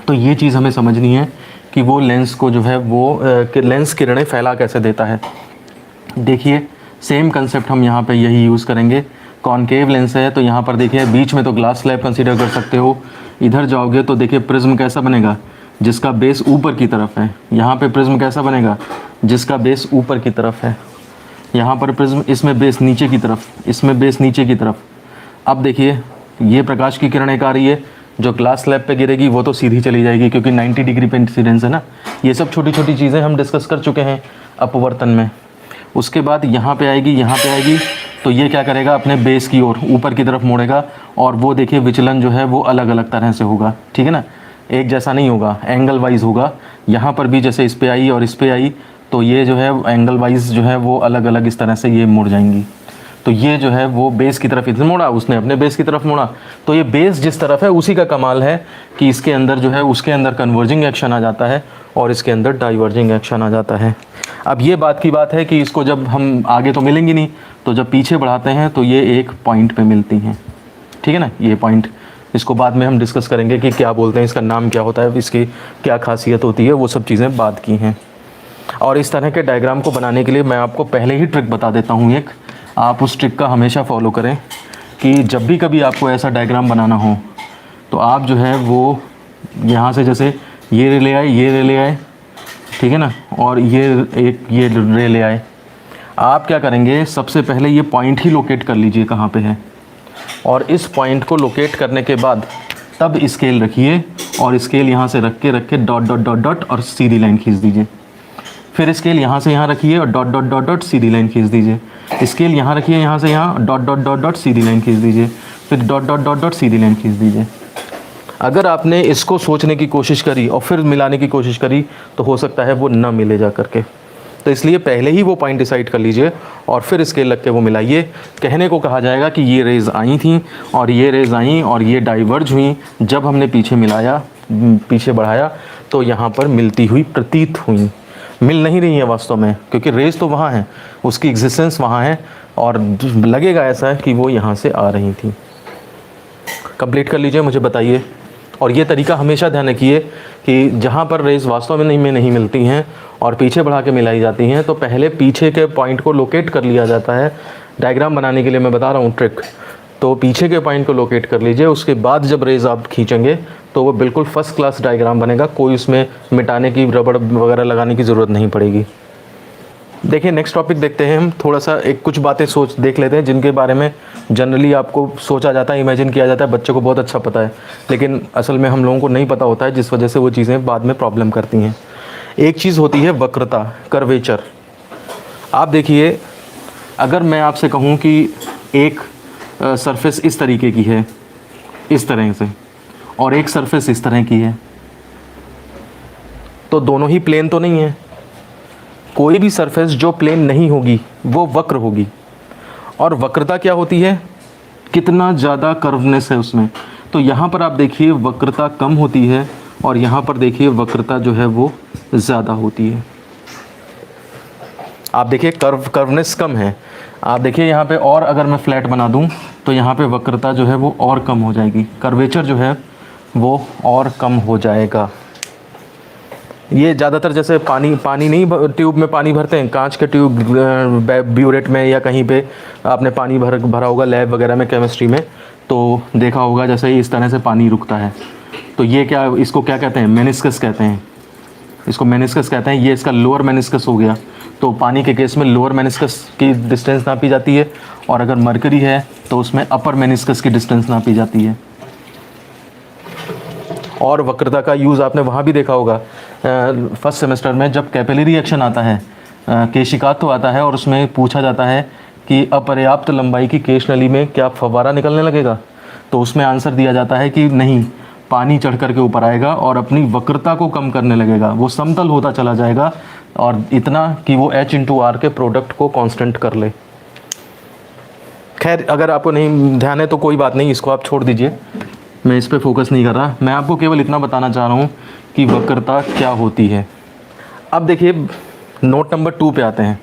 तो ये चीज़ हमें समझनी है कि वो लेंस को जो है वो लेंस किरणें फैला कैसे देता है। देखिए सेम कंसेप्ट हम यहाँ पे यही यूज़ करेंगे। कॉनकेव लेंस है तो यहाँ पर देखिए बीच में तो ग्लास स्लैब कंसीडर कर सकते हो। इधर जाओगे तो देखिए प्रिज्म कैसा बनेगा, जिसका बेस ऊपर की तरफ है। यहाँ पे प्रिज्म कैसा बनेगा, जिसका बेस ऊपर की तरफ है। यहाँ पर प्रिज्म, इसमें बेस नीचे की तरफ, इसमें बेस नीचे की तरफ। अब देखिए ये प्रकाश की किरण एक आ रही है, जो ग्लास स्लैब पे गिरेगी वो तो सीधी चली जाएगी क्योंकि 90 डिग्री पे इंसिडेंस है ना। ये सब छोटी छोटी चीज़ें हम डिस्कस कर चुके हैं अपवर्तन में। उसके बाद यहाँ पे आएगी, यहाँ पे आएगी तो ये क्या करेगा, अपने बेस की ओर ऊपर की तरफ मोड़ेगा और वो देखिए विचलन जो है वो अलग अलग तरह से होगा, ठीक है ना, एक जैसा नहीं होगा, एंगल वाइज होगा। यहाँ पर भी जैसे इस पे आई और इस पे आई तो ये जो है एंगल वाइज जो है वो अलग अलग इस तरह से ये मुड़ जाएंगी। तो ये जो है वो बेस की तरफ इधर मोड़ा, उसने अपने बेस की तरफ मोड़ा। तो ये बेस जिस तरफ है उसी का कमाल है कि इसके अंदर जो है उसके अंदर कन्वर्जिंग एक्शन आ जाता है और इसके अंदर डाइवर्जिंग एक्शन आ जाता है। अब ये बात की बात है कि इसको जब हम आगे तो मिलेंगी नहीं, तो जब पीछे बढ़ाते हैं तो ये एक पॉइंट पे मिलती हैं, ठीक है ना। ये पॉइंट इसको बाद में हम डिस्कस करेंगे कि क्या बोलते हैं, इसका नाम क्या होता है, इसकी क्या खासियत होती है, वो सब चीज़ें बात की हैं। और इस तरह के डायग्राम को बनाने के लिए मैं आपको पहले ही ट्रिक बता देता हूँ एक, आप उस ट्रिक का हमेशा फॉलो करें कि जब भी कभी आपको ऐसा डायग्राम बनाना हो तो आप जो है वो यहाँ से जैसे ये रे ले आए, ये रे ले आए, ठीक है ना, और ये रे ले आए। आप क्या करेंगे, सबसे पहले ये पॉइंट ही लोकेट कर लीजिए कहाँ पे है, और इस पॉइंट को लोकेट करने के बाद तब स्केल रखिए और स्केल यहाँ से रख के डॉट डॉट डॉट डॉट और सीधी लाइन खींच दीजिए। फिर स्केल यहाँ से यहाँ रखिए और डॉट डॉट डॉट डॉट सीधी लाइन खींच दीजिए। स्केल यहाँ रखिए, यहाँ से यहाँ डॉट डॉट डॉट डॉट सीधी लाइन खींच दीजिए। फिर डॉट डॉट डॉट डॉट सीधी लाइन खींच दीजिए। अगर आपने इसको सोचने की कोशिश करी और फिर मिलाने की कोशिश करी तो हो सकता है वो ना मिले जा करके। तो इसलिए पहले ही वो पॉइंट डिसाइड कर लीजिए और फिर स्केल रख के वो मिलाइए। कहने को कहा जाएगा कि ये रेज़ आई थी और ये रेज़ आई और ये डाइवर्ज हुई, जब हमने पीछे मिलाया, पीछे बढ़ाया तो यहाँ पर मिलती हुई प्रतीत हुई। मिल नहीं रही है वास्तव में, क्योंकि रेज़ तो वहाँ है, उसकी एग्जिस्टेंस वहाँ है और लगेगा ऐसा है कि वो यहाँ से आ रही थी। कंप्लीट कर लीजिए, मुझे बताइए। और ये तरीका हमेशा ध्यान रखिए कि जहाँ पर रेज़ वास्तव में नहीं मिलती हैं और पीछे बढ़ा के मिलाई जाती हैं तो पहले पीछे के पॉइंट को लोकेट कर लिया जाता है। डायग्राम बनाने के लिए मैं बता रहा हूँ ट्रिक। तो पीछे के पॉइंट को लोकेट कर लीजिए, उसके बाद जब रेज़ आप खींचेंगे तो वो बिल्कुल फर्स्ट क्लास डायग्राम बनेगा, कोई उसमें मिटाने की, रबड़ वगैरह लगाने की ज़रूरत नहीं पड़ेगी। देखिए नेक्स्ट टॉपिक देखते हैं हम। थोड़ा सा एक कुछ बातें देख लेते हैं जिनके बारे में जनरली आपको सोचा जाता है, इमेजिन किया जाता है, बच्चों को बहुत अच्छा पता है, लेकिन असल में हम लोगों को नहीं पता होता है, जिस वजह से वो चीज़ें बाद में प्रॉब्लम करती हैं। एक चीज़ होती है वक्रता, कर्वेचर। आप देखिए, अगर मैं आपसे कहूँ कि एक सरफेस इस तरीके की है, इस तरह से, और एक सरफेस इस तरह की है, तो दोनों ही प्लेन तो नहीं है। कोई भी सरफेस जो प्लेन नहीं होगी वो वक्र होगी। और वक्रता क्या होती है, कितना ज़्यादा कर्वनेस है उसमें। तो यहाँ पर आप देखिए वक्रता कम होती है और यहाँ पर देखिए वक्रता जो है वो ज़्यादा होती है। आप देखिए कर्वनेस कम है। आप देखिए यहाँ पे, और अगर मैं फ्लैट बना दूँ तो यहाँ पे वक्रता जो है वो और कम हो जाएगी, कर्वेचर जो है वो और कम हो जाएगा। ये ज़्यादातर जैसे पानी नहीं, ट्यूब में पानी भरते हैं, कांच के ट्यूब, ब्यूरेट में या कहीं पे आपने पानी भरा होगा लैब वगैरह में, केमिस्ट्री में, तो देखा होगा जैसे ही इस तरह से पानी रुकता है। तो ये क्या, इसको क्या कहते हैं, मेनिस्कस कहते हैं, इसको मेनिस्कस कहते हैं। ये इसका लोअर मेनिस्कस हो गया। तो पानी के केस में लोअर मेनिस्कस की डिस्टेंस नापी जाती है, और अगर मरकरी है तो उसमें अपर मेनिस्कस की डिस्टेंस नापी जाती है। और वक्रता का यूज़ आपने वहाँ भी देखा होगा फर्स्ट सेमेस्टर में, जब कैपिलरी एक्शन आता है, केशिकात्व आता है, और उसमें पूछा जाता है कि अपर्याप्त लंबाई की केश नली में क्या फव्वारा निकलने लगेगा, तो उसमें आंसर दिया जाता है कि नहीं, पानी चढ़ कर के ऊपर आएगा और अपनी वक्रता को कम करने लगेगा, वो समतल होता चला जाएगा, और इतना कि वो H/R के प्रोडक्ट को कांस्टेंट कर ले। खैर, अगर आपको नहीं ध्यान है तो कोई बात नहीं, इसको आप छोड़ दीजिए, मैं इस पे फोकस नहीं कर रहा। मैं आपको केवल इतना बताना चाह रहा हूँ कि वक्रता क्या होती है। अब देखिए नोट नंबर 2 पे आते हैं।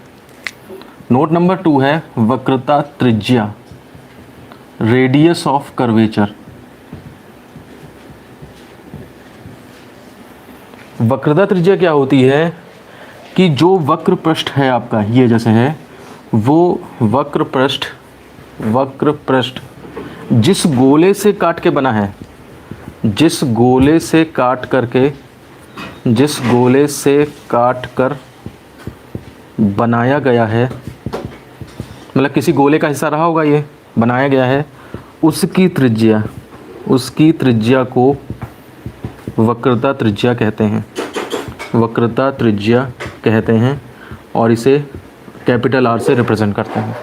नोट नंबर 2 है वक्रता त्रिज्या। Radius of curvature. वक्रता त्रिज्या क्या होती है कि जो वक्र पृष्ठ है आपका, ये जैसे है, वो वक्र पृष्ठ जिस गोले से काट के बना है, जिस गोले से काट कर बनाया गया है, मतलब किसी गोले का हिस्सा रहा होगा, ये बनाया गया है, उसकी त्रिज्या को वक्रता त्रिज्या कहते हैं और इसे कैपिटल आर से रिप्रेजेंट करते हैं।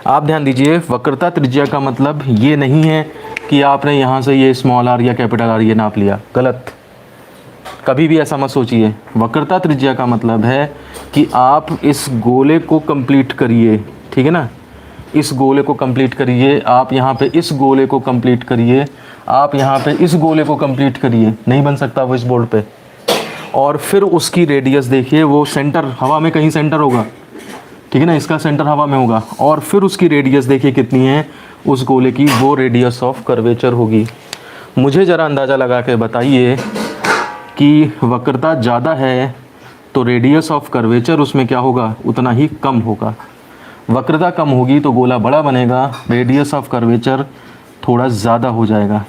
आप ध्यान दीजिए, वक्रता त्रिज्या का मतलब ये नहीं है कि आपने यहाँ से ये स्मॉल आर या कैपिटल आर ये नाप लिया, गलत, कभी भी ऐसा मत सोचिए। वक्रता त्रिज्या का मतलब है कि आप इस गोले को कंप्लीट करिए, ठीक है ना, इस गोले को कंप्लीट करिए, आप यहाँ पे इस गोले को कंप्लीट करिए, आप यहाँ पे इस गोले को कंप्लीट करिए, नहीं बन सकता वो इस बोर्ड पे, और फिर उसकी रेडियस देखिए, वो सेंटर हवा में कहीं सेंटर होगा, ठीक है ना, इसका सेंटर हवा में होगा, और फिर उसकी रेडियस देखिए कितनी है उस गोले की, वो रेडियस ऑफ कर्वेचर होगी। मुझे ज़रा अंदाज़ा लगा के बताइए कि वक्रता ज़्यादा है तो रेडियस ऑफ कर्वेचर उसमें क्या होगा, उतना ही कम होगा। वक्रता कम होगी तो गोला बड़ा बनेगा, रेडियस ऑफ कर्वेचर थोड़ा ज़्यादा हो जाएगा।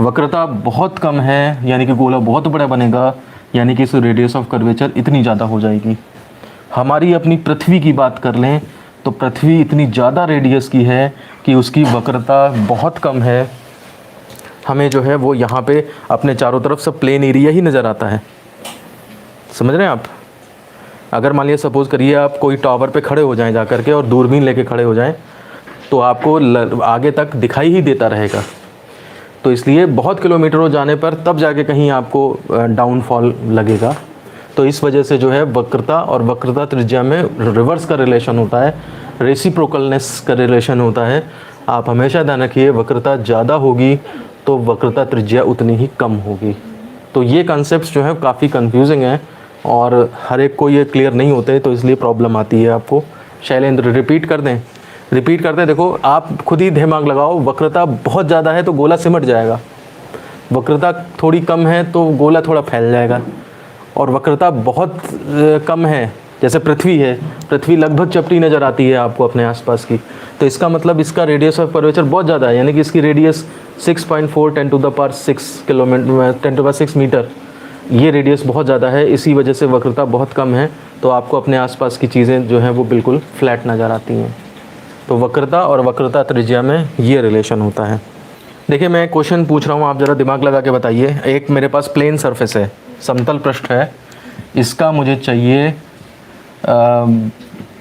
वक्रता बहुत कम है यानी कि गोला बहुत बड़ा बनेगा, यानी कि इस रेडियस ऑफ कर्वेचर इतनी ज़्यादा हो जाएगी। हमारी अपनी पृथ्वी की बात कर लें तो पृथ्वी इतनी ज़्यादा रेडियस की है कि उसकी वक्रता बहुत कम है। हमें जो है वो यहाँ पे अपने चारों तरफ सब प्लेन एरिया ही नज़र आता है, समझ रहे हैं आप। अगर मान लिया सपोज़ करिए आप कोई टावर पे खड़े हो जाएं जा करके और दूरबीन लेके खड़े हो जाएं तो आपको आगे तक दिखाई ही देता रहेगा। तो इसलिए बहुत किलोमीटरों जाने पर तब जाके कहीं आपको डाउनफॉल लगेगा। तो इस वजह से जो है वक्रता और वक्रता त्रिज्या में रिवर्स का रिलेशन होता है, रेसिप्रोकलनेस का रिलेशन होता है। आप हमेशा ध्यान रखिए, वक्रता ज़्यादा होगी तो वक्रता त्रिज्या उतनी ही कम होगी। तो ये कॉन्सेप्ट्स जो है काफ़ी कंफ्यूजिंग हैं और हर एक को ये क्लियर नहीं होते, तो इसलिए प्रॉब्लम आती है आपको। शैलेंद्र रिपीट करते हैं। देखो आप खुद ही दिमाग लगाओ, वक्रता बहुत ज़्यादा है तो गोला सिमट जाएगा, वक्रता थोड़ी कम है तो गोला थोड़ा फैल जाएगा, और वक्रता बहुत कम है जैसे पृथ्वी है, पृथ्वी लगभग चपटी नज़र आती है आपको अपने आसपास की, तो इसका मतलब इसका रेडियस ऑफ कर्वेचर बहुत ज़्यादा है, यानी कि इसकी रेडियस 6.4 10 to the 6 मीटर, ये रेडियस बहुत ज़्यादा है। इसी वजह से वक्रता बहुत कम है, तो आपको अपने आसपास की चीज़ें जो हैं वो बिल्कुल फ्लैट नज़र आती हैं। तो वक्रता और वक्रता त्रिज्या में ये रिलेशन होता है। देखिए मैं क्वेश्चन पूछ रहा हूँ, आप ज़रा दिमाग लगा के बताइए। एक मेरे पास प्लेन सरफेस है, समतल पृष्ठ है, इसका मुझे चाहिए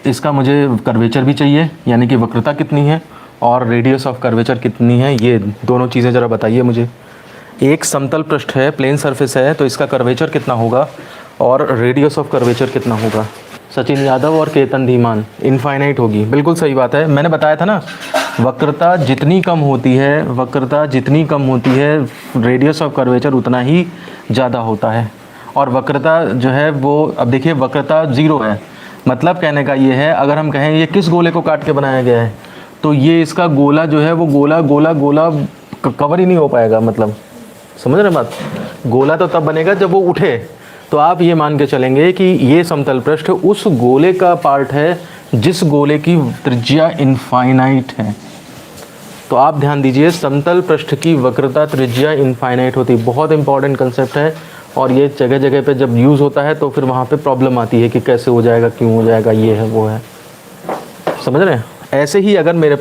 इसका मुझे कर्वेचर भी चाहिए, यानी कि वक्रता कितनी है और रेडियस ऑफ कर्वेचर कितनी है, ये दोनों चीज़ें ज़रा बताइए मुझे। एक समतल पृष्ठ है, प्लेन सरफेस है, तो इसका कर्वेचर कितना होगा और रेडियस ऑफ कर्वेचर कितना होगा। सचिन यादव और केतन धीमान, इनफाइनाइट होगी, बिल्कुल सही बात है। मैंने बताया था ना, वक्रता जितनी कम होती है रेडियस ऑफ कर्वेचर उतना ही ज़्यादा होता है। और वक्रता जो है वो, अब देखिए वक्रता 0 है, मतलब कहने का ये है, अगर हम कहें ये किस गोले को काट के बनाया गया है, तो ये इसका गोला जो है वो गोला कवर ही नहीं हो पाएगा, मतलब समझ रहे बात। गोला तो तब बनेगा जब वो उठे। तो आप ये मान के चलेंगे कि ये समतल पृष्ठ उस गोले का पार्ट है जिस गोले की त्रिज्या इनफाइनाइट है। तो आप ध्यान दीजिए, समतल पृष्ठ की वक्रता त्रिज्या इनफाइनाइट होती है, बहुत इंपॉर्टेंट कंसेप्ट है, और ये जगह जगह पे जब यूज़ होता है तो फिर वहाँ पे प्रॉब्लम आती है कि कैसे हो जाएगा, क्यों हो जाएगा, ये है वो है, समझ रहे हैं। ऐसे ही अगर मेरे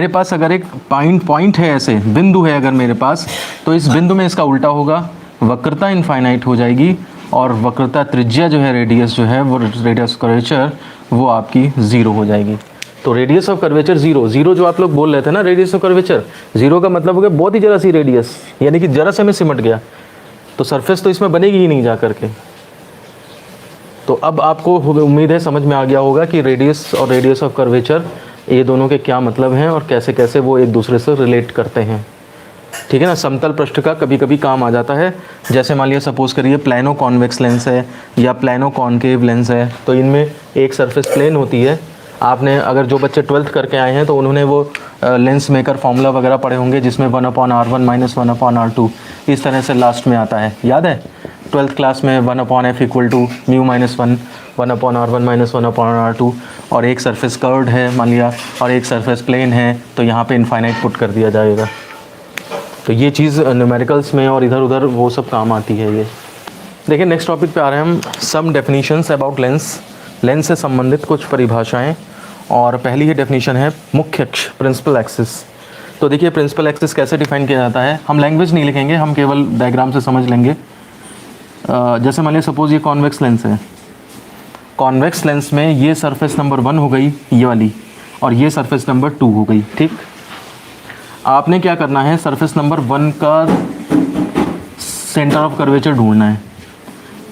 पास अगर एक पॉइंट है, ऐसे बिंदु है अगर मेरे पास, तो इस बिंदु में इसका उल्टा होगा, वक्रता इनफाइनाइट हो जाएगी और वक्रता त्रिज्या जो है, रेडियस जो है वो, रेडियस कर्वेचर वो आपकी 0 हो जाएगी। तो रेडियस ऑफ कर्वेचर 0 जो आप लोग बोल रहे थे ना, रेडियस ऑफ कर्वेचर 0 का मतलब हो गया बहुत ही जरा सी रेडियस, यानी कि जरा से में सिमट गया, तो सरफेस तो इसमें बनेगी ही नहीं जा करके। तो अब आपको उम्मीद है समझ में आ गया होगा कि रेडियस और रेडियस ऑफ कर्वेचर ये दोनों के क्या मतलब हैं और कैसे कैसे वो एक दूसरे से रिलेट करते हैं, ठीक है ना। समतल पृष्ठ का कभी कभी काम आ जाता है, जैसे मान लिया सपोज करिए प्लानो कॉन्वेक्स लेंस है या प्लानो कॉनकेव लेंस है, तो इनमें एक सरफेस प्लेन होती है आपने अगर जो बच्चे 12th करके आए हैं तो उन्होंने वो लेंस मेकर फार्मूला वगैरह पढ़े होंगे, जिसमें 1/R1 माइनस 1/R2 इस तरह से लास्ट में आता है, याद है? 12th क्लास में 1/F equal to mu minus 1/R1 minus 1/R2, और एक सरफेस कर्व्ड है मान लिया और एक सरफेस प्लेन है, तो यहाँ पे इनफाइनाइट पुट कर दिया जाएगा। तो ये चीज़ न्यूमेरिकल्स में और इधर उधर वो सब काम आती है। ये देखिए नेक्स्ट टॉपिक पे आ रहे हैं हम, सम डेफिनेशंस अबाउट लेंस, लेंस से संबंधित कुछ परिभाषाएं। और पहली ही डेफिनेशन है मुख्य अक्ष, प्रिंसिपल एक्सिस। तो देखिए प्रिंसिपल एक्सिस कैसे डिफाइन किया जाता है, हम लैंग्वेज नहीं लिखेंगे, हम केवल डायग्राम से समझ लेंगे। जैसे मान लिया सपोज ये कॉन्वेक्स लेंस है, कॉन्वेक्स लेंस में ये सरफेस नंबर 1 हो गई ये वाली, और ये सरफेस नंबर 2 हो गई, ठीक। आपने क्या करना है, सरफेस नंबर 1 का सेंटर ऑफ कर्वेचर ढूंढना है।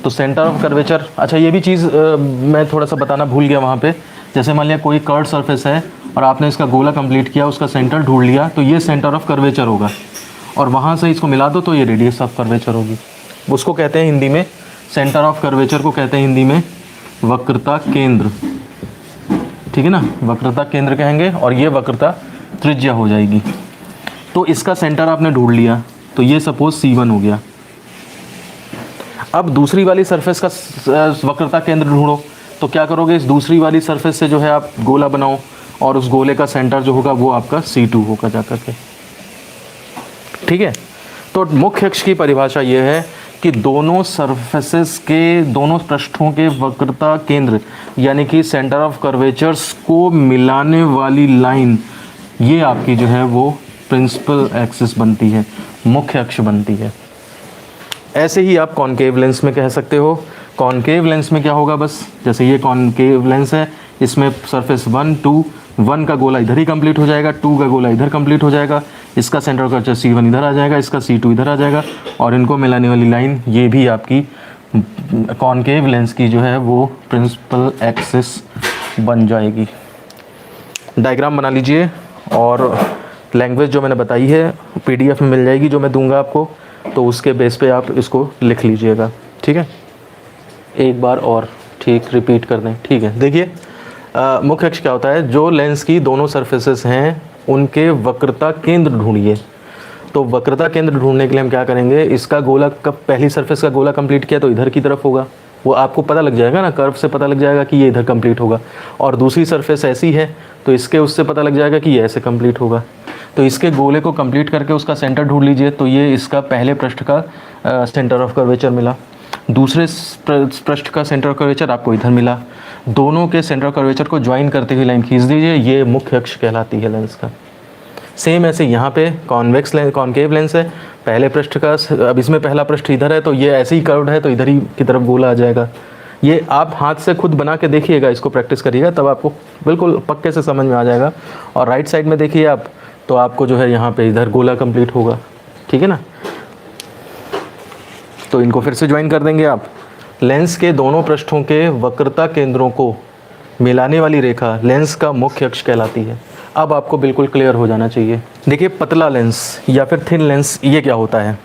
तो सेंटर ऑफ कर्वेचर, अच्छा ये भी चीज़ मैं थोड़ा सा बताना भूल गया वहाँ पे। जैसे मान लिया कोई कर्व सरफेस है और आपने इसका गोला कंप्लीट किया, उसका सेंटर ढूंढ लिया, तो ये सेंटर ऑफ कर्वेचर होगा, और वहाँ से इसको मिला दो तो ये रेडियस ऑफ कर्वेचर होगी। उसको कहते हैं हिंदी में, सेंटर ऑफ कर्वेचर को कहते हैं हिंदी में वक्रता केंद्र, ठीक है ना, वक्रता केंद्र कहेंगे, और ये वक्रता त्रिज्या हो जाएगी। तो इसका सेंटर आपने ढूंढ लिया, तो ये सपोज C1 हो गया। अब दूसरी वाली सरफेस का वक्रता केंद्र ढूंढो, तो क्या करोगे, इस दूसरी वाली सरफेस से जो है आप गोला बनाओ, और उस गोले का सेंटर जो होगा वो आपका C2 होगा जाकर के, ठीक है। तो मुख्य अक्ष की परिभाषा ये है कि दोनों सरफेसेस के, दोनों पृष्ठों के वक्रता केंद्र यानी कि सेंटर ऑफ कर्वेचर्स को मिलाने वाली लाइन, ये आपकी जो है वो प्रिंसिपल एक्सिस बनती है, मुख्य अक्ष बनती है। ऐसे ही आप कॉनकेव लेंस में कह सकते हो। कॉनकेव लेंस में क्या होगा, बस जैसे ये कॉनकेव लेंस है, इसमें सरफेस 1, 2, 1 का गोला इधर ही कंप्लीट हो जाएगा, 2 का गोला इधर कंप्लीट हो जाएगा, इसका सेंटर कर्वेचर C1 इधर आ जाएगा, इसका C2 इधर आ जाएगा, और इनको मिलाने वाली लाइन ये भी आपकी कॉनकेव लेंस की जो है वो प्रिंसिपल एक्सिस बन जाएगी। डायग्राम बना लीजिए, और लैंग्वेज जो मैंने बताई है PDF में मिल जाएगी, जो मैं दूंगा आपको, तो उसके बेस पे आप इसको लिख लीजिएगा, ठीक है। एक बार और ठीक रिपीट कर दें, ठीक है। देखिए मुख्य अक्ष क्या होता है, जो लेंस की दोनों सरफेसेस हैं उनके वक्रता केंद्र ढूंढिए। तो वक्रता केंद्र ढूंढने के लिए हम क्या करेंगे, इसका गोला कब पहली सरफेस का गोला कंप्लीट किया तो इधर की तरफ होगा, वो आपको पता लग जाएगा ना, कर्व से पता लग जाएगा कि ये इधर कंप्लीट होगा, और दूसरी सरफेस ऐसी है तो इसके उससे पता लग जाएगा कि ये ऐसे कंप्लीट होगा। तो इसके गोले को कंप्लीट करके उसका सेंटर ढूंढ लीजिए, तो ये इसका पहले पृष्ठ का सेंटर ऑफ कर्वेचर मिला, दूसरे पृष्ठ का सेंटर ऑफ कर्वेचर आपको इधर मिला, दोनों के सेंटर ऑफ कर्वेचर को ज्वाइन करते हुए लाइन खींच दीजिए, ये मुख्य अक्ष कहलाती है लेंस का। सेम ऐसे यहाँ पे कॉन्वेक्स लेंस, कॉनकेव लेंस है, पहले पृष्ठ का, अब इसमें पहला पृष्ठ इधर है तो ये ऐसे ही कर्व्ड है, तो इधर ही की तरफ गोला आ जाएगा। ये आप हाथ से खुद बना के देखिएगा, इसको प्रैक्टिस करिएगा, तब आपको बिल्कुल पक्के से समझ में आ जाएगा। और राइट साइड में देखिए आप, तो आपको जो है यहाँ पे इधर गोला कंप्लीट होगा, ठीक है ना। तो इनको फिर से ज्वाइन कर देंगे आप। लेंस के दोनों पृष्ठों के वक्रता केंद्रों को मिलाने वाली रेखा लेंस का मुख्य अक्ष कहलाती है। अब आपको बिल्कुल क्लियर हो जाना चाहिए। देखिए पतला लेंस या फिर थिन लेंस, ये क्या होता है,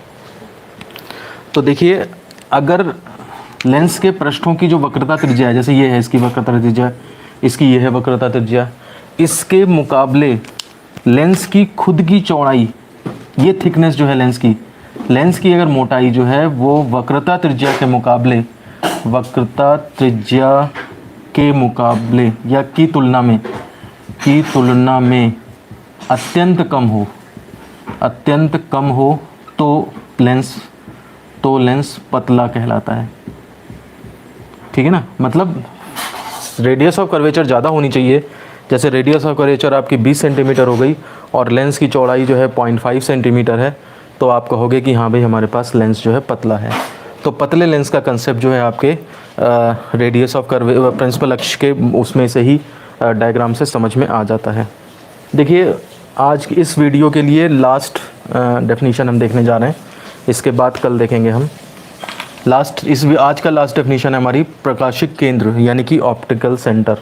तो देखिए अगर लेंस के पृष्ठों की जो वक्रता त्रिज्या है, जैसे ये है इसकी वक्रता त्रिज्या, इसकी ये है वक्रता त्रिज्या, इसके मुकाबले लेंस की खुद की चौड़ाई, ये थिकनेस जो है लेंस की अगर मोटाई जो है वो वक्रता त्रिज्या के मुकाबले, वक्रता त्रिज्या के मुकाबले या की तुलना में अत्यंत कम हो तो लेंस पतला कहलाता है, ठीक है ना। मतलब रेडियस ऑफ कर्वेचर ज़्यादा होनी चाहिए, जैसे रेडियस ऑफ कर्वेचर आपकी 20 सेंटीमीटर हो गई और लेंस की चौड़ाई जो है 0.5 सेंटीमीटर है, तो आप कहोगे कि हाँ भाई हमारे पास लेंस जो है पतला है। तो पतले लेंस का कंसेप्ट जो है आपके रेडियस ऑफ कर्व प्रिंसिपल अक्ष के उसमें से ही डायग्राम से समझ में आ जाता है। देखिए आज की इस वीडियो के लिए लास्ट डेफिनीशन हम देखने जा रहे हैं, इसके बाद कल देखेंगे हम। आज का लास्ट डेफिनीशन है हमारी प्रकाशिक केंद्र यानी कि ऑप्टिकल सेंटर।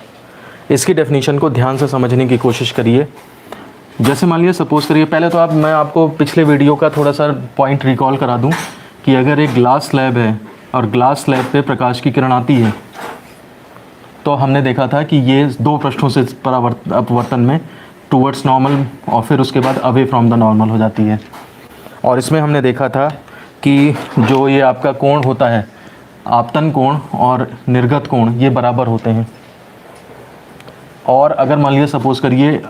इसकी डेफिनीशन को ध्यान से समझने की कोशिश करिए। जैसे मान लिया सपोज करिए, पहले तो मैं आपको पिछले वीडियो का थोड़ा सा पॉइंट रिकॉल करा दूं कि अगर एक ग्लास स्लैब है और ग्लास स्लैब पे प्रकाश की किरण आती है, तो हमने देखा था कि ये दो पृष्ठों से अपवर्तन में टूवर्ड्स नॉर्मल और फिर उसके बाद अवे फ्रॉम द नॉर्मल हो जाती है। और इसमें हमने देखा था कि जो ये आपका कोण होता है, आपतन कोण और निर्गत कोण, ये बराबर होते हैं। और अगर मान लिया सपोज़ करिए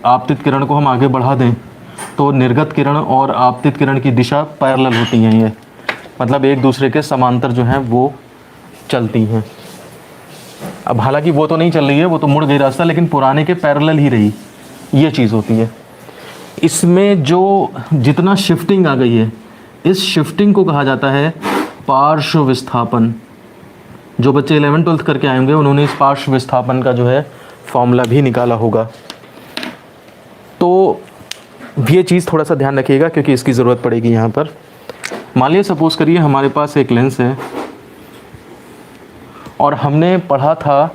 आपतित किरण को हम आगे बढ़ा दें तो निर्गत किरण और आपतित किरण की दिशा पैरेलल होती हैं, ये मतलब एक दूसरे के समांतर जो हैं वो चलती हैं। अब हालांकि वो तो नहीं चल रही है, वो तो मुड़ गई रास्ता, लेकिन पुराने के पैरेलल ही रही, ये चीज़ होती है। इसमें जो जितना शिफ्टिंग आ गई है, इस शिफ्टिंग को कहा जाता है पार्श्व विस्थापन। जो बच्चे 11th-12th करके आए होंगे उन्होंने इस पार्श्व विस्थापन का जो है फॉर्मूला भी निकाला होगा। तो ये चीज़ थोड़ा सा ध्यान रखिएगा क्योंकि इसकी ज़रूरत पड़ेगी यहाँ पर। मान लिया सपोज़ करिए हमारे पास एक लेंस है और हमने पढ़ा था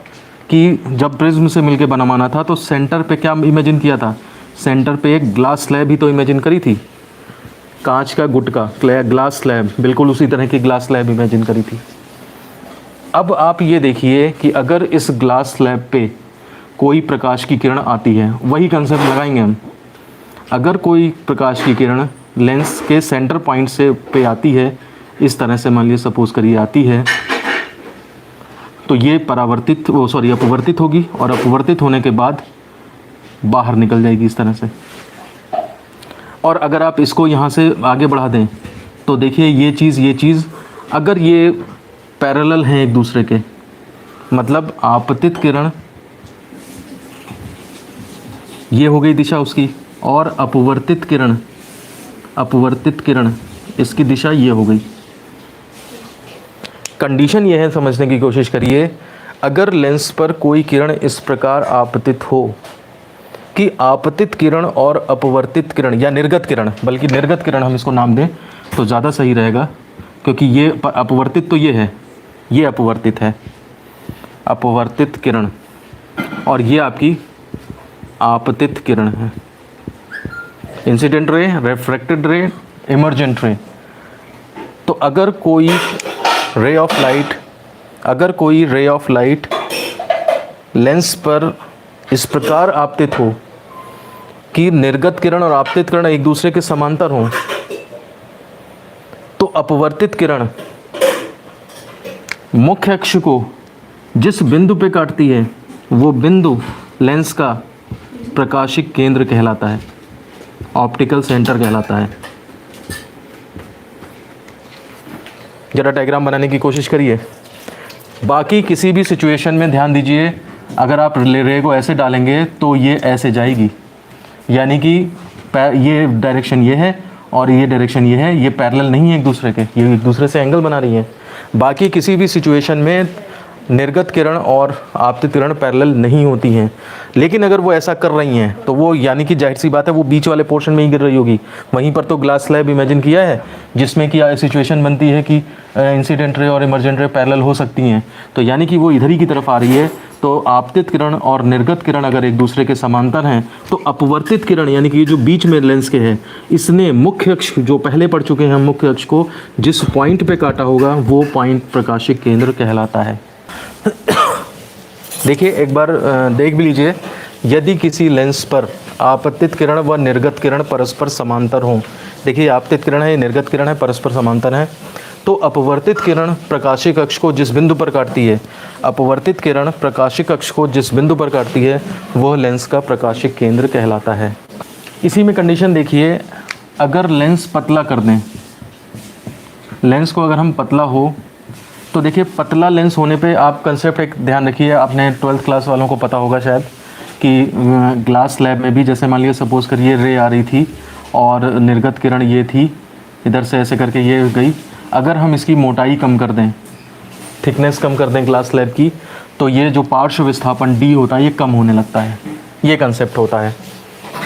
कि जब प्रिज्म से मिलके बनाना था तो सेंटर पे क्या इमेजिन किया था, सेंटर पे एक ग्लास स्लैब ही तो इमेजिन करी थी, कांच का गुटका, ग्लास स्लैब, बिल्कुल उसी तरह की ग्लास स्लैब इमेजिन करी थी। अब आप ये देखिए कि अगर इस ग्लास स्लैब पे कोई प्रकाश की किरण आती है, वही कंसेप्ट लगाएंगे हम। अगर कोई प्रकाश की किरण लेंस के सेंटर पॉइंट से पे आती है, इस तरह से मान लीजिए सपोज करिए आती है, तो ये अपवर्तित होगी और अपवर्तित होने के बाद बाहर निकल जाएगी इस तरह से। और अगर आप इसको यहाँ से आगे बढ़ा दें तो देखिए ये चीज़ अगर ये पैरेलल हैं एक दूसरे के, मतलब आपतित किरण ये हो गई दिशा उसकी, और अपवर्तित किरण इसकी दिशा ये हो गई। कंडीशन ये है, समझने की कोशिश करिए, अगर लेंस पर कोई किरण इस प्रकार आपतित हो कि आपतित किरण और अपवर्तित किरण या निर्गत किरण, बल्कि निर्गत किरण हम इसको नाम दें तो ज़्यादा सही रहेगा, क्योंकि ये अपवर्तित तो ये है, ये अपवर्तित है, अपवर्तित किरण, और ये आपकी आपतित किरण है। इंसिडेंट रे, रिफ्रैक्टेड रे, इमर्जेंट रे। तो अगर कोई रे ऑफ लाइट लेंस पर इस प्रकार आपतित हो कि निर्गत किरण और आपतित किरण एक दूसरे के समांतर हों, तो अपवर्तित किरण मुख्य अक्ष को जिस बिंदु पे काटती है वो बिंदु लेंस का प्रकाशिक केंद्र कहलाता है, ऑप्टिकल सेंटर कहलाता है। जरा डायग्राम बनाने की कोशिश करिए। बाकी किसी भी सिचुएशन में ध्यान दीजिए, अगर आप रे को ऐसे डालेंगे तो ये ऐसे जाएगी, यानी कि ये डायरेक्शन ये है और ये डायरेक्शन ये है, ये पैरेलल नहीं है एक दूसरे के, ये एक दूसरे से एंगल बना रही हैं। बाकी किसी भी सिचुएशन में निर्गत किरण और आपतित किरण पैरेलल नहीं होती हैं, लेकिन अगर वो ऐसा कर रही हैं तो वो यानी कि जाहिर सी बात है वो बीच वाले पोर्शन में ही गिर रही होगी। वहीं पर तो ग्लास स्लैब इमेजिन किया है जिसमें कि सिचुएशन बनती है कि इंसिडेंट रे और इमर्जेंट रे पैरेलल हो सकती हैं, तो यानी कि वो इधर ही की तरफ आ रही है। तो आपतित किरण और निर्गत किरण अगर एक दूसरे के समांतर हैं तो अपवर्तित किरण यानी कि ये जो बीच में लेंस के है, इसने मुख्य अक्ष जो पहले पढ़ चुके हैं, मुख्य अक्ष को जिस पॉइंट पे काटा होगा वो पॉइंट प्रकाशिक केंद्र कहलाता है। देखिए एक बार देख भी लीजिए, यदि किसी लेंस पर आपतित किरण व निर्गत किरण परस्पर समांतर हों, देखिए आपतित किरण है, निर्गत किरण है, परस्पर समांतर है, तो अपवर्तित किरण प्रकाशिक अक्ष को जिस बिंदु पर काटती है, अपवर्तित किरण प्रकाशिक अक्ष को जिस बिंदु पर काटती है वह लेंस का प्रकाशिक केंद्र कहलाता है। इसी में कंडीशन देखिए, अगर लेंस पतला कर दें, लेंस को अगर हम पतला हो तो देखिए पतला लेंस होने पे आप कंसेप्ट एक ध्यान रखिए, आपने 12th क्लास वालों को पता होगा शायद कि ग्लास स्लैब में भी जैसे मान लीजिए सपोज़ करिए रे आ रही थी और निर्गत किरण ये थी, इधर से ऐसे करके ये गई, अगर हम इसकी मोटाई कम कर दें, थिकनेस कम कर दें ग्लास स्लैब की, तो ये जो पार्श्व विस्थापन डी होता है ये कम होने लगता है, ये कंसेप्ट होता है।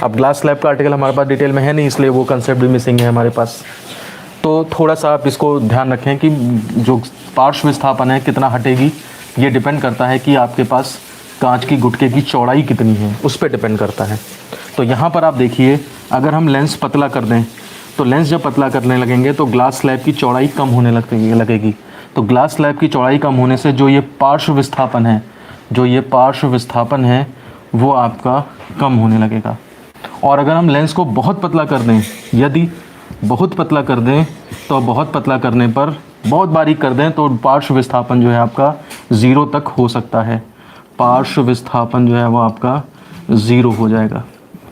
अब ग्लास स्लैब का आर्टिकल हमारे पास डिटेल में है नहीं, इसलिए वो कंसेप्ट भी मिसिंग है हमारे पास। तो थोड़ा सा आप इसको ध्यान रखें कि जो पार्श्व विस्थापन है कितना हटेगी, ये डिपेंड करता है कि आपके पास कांच की गुटके की चौड़ाई कितनी है, उस पर डिपेंड करता है। तो यहाँ पर आप देखिए, अगर हम लेंस पतला कर दें तो लेंस जब पतला करने लगेंगे तो ग्लास स्लैब की चौड़ाई कम होने लगेगी। तो ग्लास स्लैब की चौड़ाई कम होने से जो ये पार्श्व विस्थापन है जो ये पार्श्व विस्थापन है वो आपका कम होने लगेगा। और अगर हम लेंस को बहुत पतला कर दें, यदि बहुत पतला कर दें, तो बहुत पतला करने पर बहुत बारीक कर दें तो पार्श्व विस्थापन जो है आपका 0 तक हो सकता है। पार्श्व विस्थापन जो है वो आपका 0 हो जाएगा।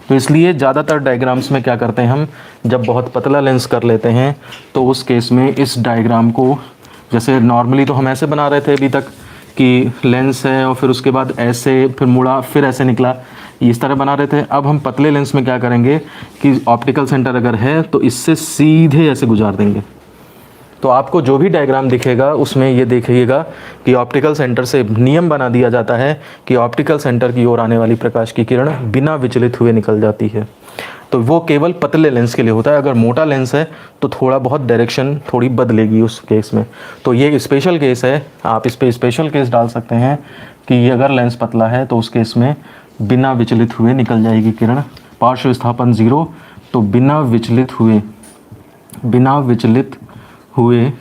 तो इसलिए ज़्यादातर डायग्राम्स में क्या करते हैं हम, जब बहुत पतला लेंस कर लेते हैं तो उस केस में इस डायग्राम को, जैसे नॉर्मली तो हम ऐसे बना रहे थे अभी तक कि लेंस है और फिर उसके बाद ऐसे, फिर मुड़ा, फिर ऐसे निकला, इस तरह बना रहे थे। अब हम पतले लेंस में क्या करेंगे कि ऑप्टिकल सेंटर अगर है तो इससे सीधे ऐसे गुजार देंगे। तो आपको जो भी डायग्राम दिखेगा उसमें ये देखिएगा कि ऑप्टिकल सेंटर से नियम बना दिया जाता है कि ऑप्टिकल सेंटर की ओर आने वाली प्रकाश की किरण बिना विचलित हुए निकल जाती है। तो वो केवल पतले लेंस के लिए होता है। अगर मोटा लेंस है तो थोड़ा बहुत डायरेक्शन थोड़ी बदलेगी उस केस में। तो ये स्पेशल केस है, आप इस पर स्पेशल केस डाल सकते हैं कि ये अगर लेंस पतला है तो उस केस में बिना विचलित हुए निकल जाएगी किरण। पार्श्व विस्थापन 0, तो बिना विचलित हुए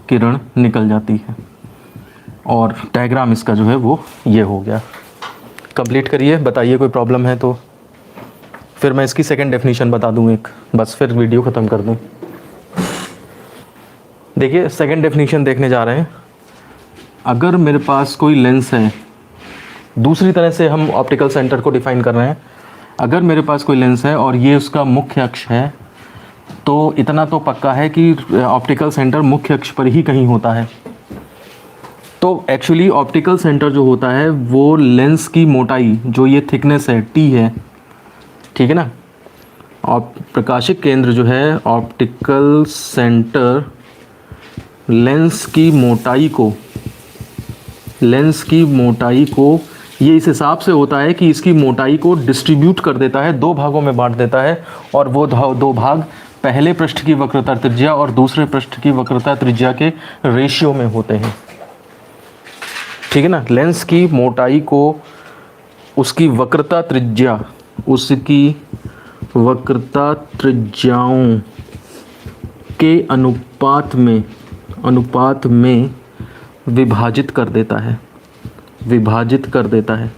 किरण निकल जाती है। और डायग्राम इसका जो है वो ये हो गया। कंप्लीट करिए, बताइए कोई प्रॉब्लम है तो फिर मैं इसकी सेकंड डेफिनेशन बता दूं एक, बस फिर वीडियो ख़त्म कर दूं। देखिए सेकंड डेफिनेशन देखने जा रहे हैं। अगर मेरे पास कोई लेंस है, दूसरी तरह से हम ऑप्टिकल सेंटर को डिफाइन कर रहे हैं। अगर मेरे पास कोई लेंस है और ये उसका मुख्य अक्ष है, तो इतना तो पक्का है कि ऑप्टिकल सेंटर मुख्य अक्ष पर ही कहीं होता है। तो एक्चुअली ऑप्टिकल सेंटर जो होता है वो लेंस की मोटाई, जो ये थिकनेस है t है, ठीक है ना। और प्रकाशिक केंद्र जो है ऑप्टिकल सेंटर लेंस की मोटाई को ये इस हिसाब से होता है कि इसकी मोटाई को डिस्ट्रीब्यूट कर देता है, 2 भागों में बांट देता है। और वो 2 भाग पहले पृष्ठ की वक्रता त्रिज्या और दूसरे पृष्ठ की वक्रता त्रिज्या के रेशियो में होते हैं, ठीक है ना। लेंस की मोटाई को उसकी वक्रता त्रिज्याओं के अनुपात में विभाजित कर देता है।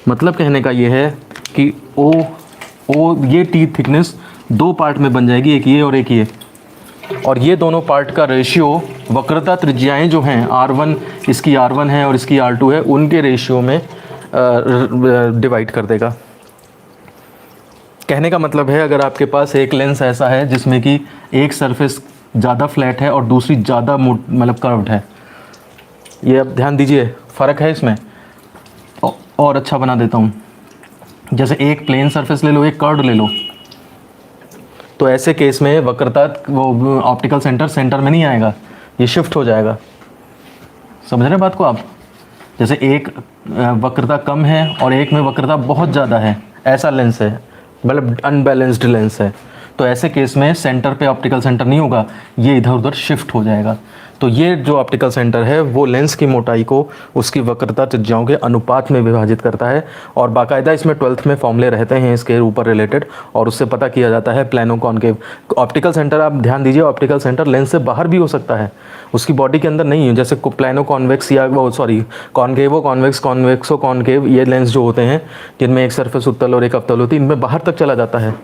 मतलब कहने का ये है कि ओ ये टी थिकनेस 2 पार्ट में बन जाएगी, एक ये और एक ये। और ये दोनों पार्ट का रेशियो वक्रता त्रिज्याएं जो हैं R1, इसकी R1 है और इसकी R2 है, उनके रेशियो में डिवाइड कर देगा। कहने का मतलब है अगर आपके पास एक लेंस ऐसा है जिसमें कि एक सरफेस ज़्यादा फ्लैट है और दूसरी ज़्यादा मतलब कर्व्ड है, ये अब ध्यान दीजिए फ़र्क है इसमें। और अच्छा बना देता हूँ, जैसे एक प्लेन सरफेस ले लो, एक कर्व्ड ले लो, तो ऐसे केस में वक्रता वो ऑप्टिकल सेंटर में नहीं आएगा, ये शिफ्ट हो जाएगा। समझ रहे बात को आप। जैसे एक वक्रता कम है और एक में वक्रता बहुत ज़्यादा है, ऐसा लेंस है, मतलब अनबैलेंस्ड लेंस है, तो ऐसे केस में सेंटर पे ऑप्टिकल सेंटर नहीं होगा, ये इधर उधर शिफ्ट हो जाएगा। तो ये जो ऑप्टिकल सेंटर है वो लेंस की मोटाई को उसकी वक्रता त्रिज्याओं के अनुपात में विभाजित करता है। और बाकायदा इसमें 12th में फॉर्मूले रहते हैं इसके ऊपर रिलेटेड, और उससे पता किया जाता है प्लानो कॉनकेव। ऑप्टिकल सेंटर आप ध्यान दीजिए, ऑप्टिकल सेंटर लेंस से बाहर भी हो सकता है, उसकी बॉडी के अंदर नहीं है। जैसे प्लानो कॉन्वेक्स या कॉन्केवो कॉन्वेक्स, कॉन्वेक्सो कॉन्केव, ये लेंस जो होते हैं जिनमें एक सरफेस उत्तल और एक अवतल होती है, इनमें बाहर तक चला जाता है।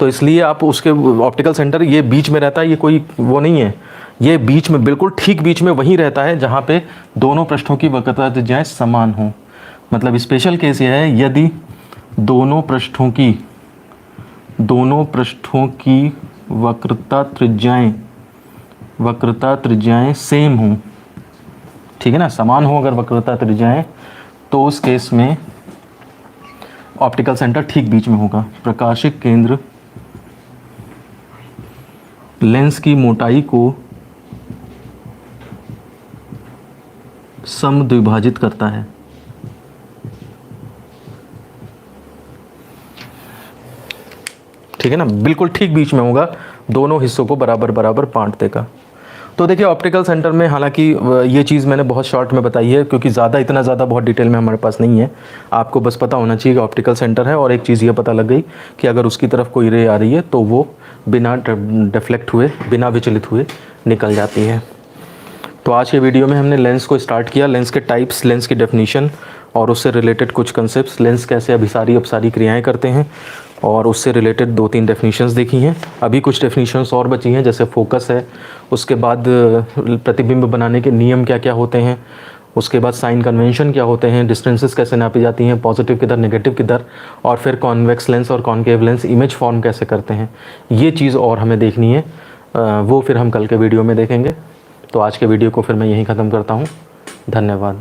तो इसलिए आप उसके ऑप्टिकल सेंटर ये बीच में रहता है, ये कोई वो नहीं है, ये बीच में, बिल्कुल ठीक बीच में वहीं रहता है जहाँ पे दोनों पृष्ठों की वक्रता त्रिज्याएं समान हों। मतलब स्पेशल केस ये है यदि दोनों पृष्ठों की वक्रता त्रिज्याएं सेम हों, ठीक है ना, समान हो अगर वक्रता त्रिज्याएं, तो उस केस में ऑप्टिकल सेंटर ठीक बीच में होगा। प्रकाशिक केंद्र लेंस की मोटाई को समद्विभाजित करता है। ठीक है ना, बिल्कुल ठीक बीच में होगा, दोनों हिस्सों को बराबर बराबर बांट देगा। तो देखिए ऑप्टिकल सेंटर में, हालांकि ये चीज़ मैंने बहुत शॉर्ट में बताई है क्योंकि इतना ज़्यादा बहुत डिटेल में हमारे पास नहीं है। आपको बस पता होना चाहिए कि ऑप्टिकल सेंटर है, और एक चीज़ ये पता लग गई कि अगर उसकी तरफ कोई रे आ रही है तो वो बिना डिफ्लेक्ट हुए, बिना विचलित हुए निकल जाती है। तो आज के वीडियो में हमने लेंस को स्टार्ट किया, लेंस के टाइप्स, लेंस की डेफिनेशन और उससे रिलेटेड कुछ कंसेप्ट्स, लेंस कैसे अभिसारी अपसारी क्रियाएं करते हैं और उससे रिलेटेड 2-3 डेफिनेशंस देखी हैं। अभी कुछ डेफिनेशंस और बची हैं, जैसे फोकस है, उसके बाद प्रतिबिंब बनाने के नियम क्या क्या होते हैं, उसके बाद साइन कन्वेंशन क्या होते हैं, डिस्टेंसेस कैसे नापी जाती हैं, पॉजिटिव किधर नेगेटिव किधर, और फिर कॉन्वेक्स लेंस और कॉनकेव लेंस इमेज फॉर्म कैसे करते हैं। ये चीज़ और हमें देखनी है, वो फिर हम कल के वीडियो में देखेंगे। तो आज के वीडियो को फिर मैं यहीं ख़त्म करता हूँ। धन्यवाद।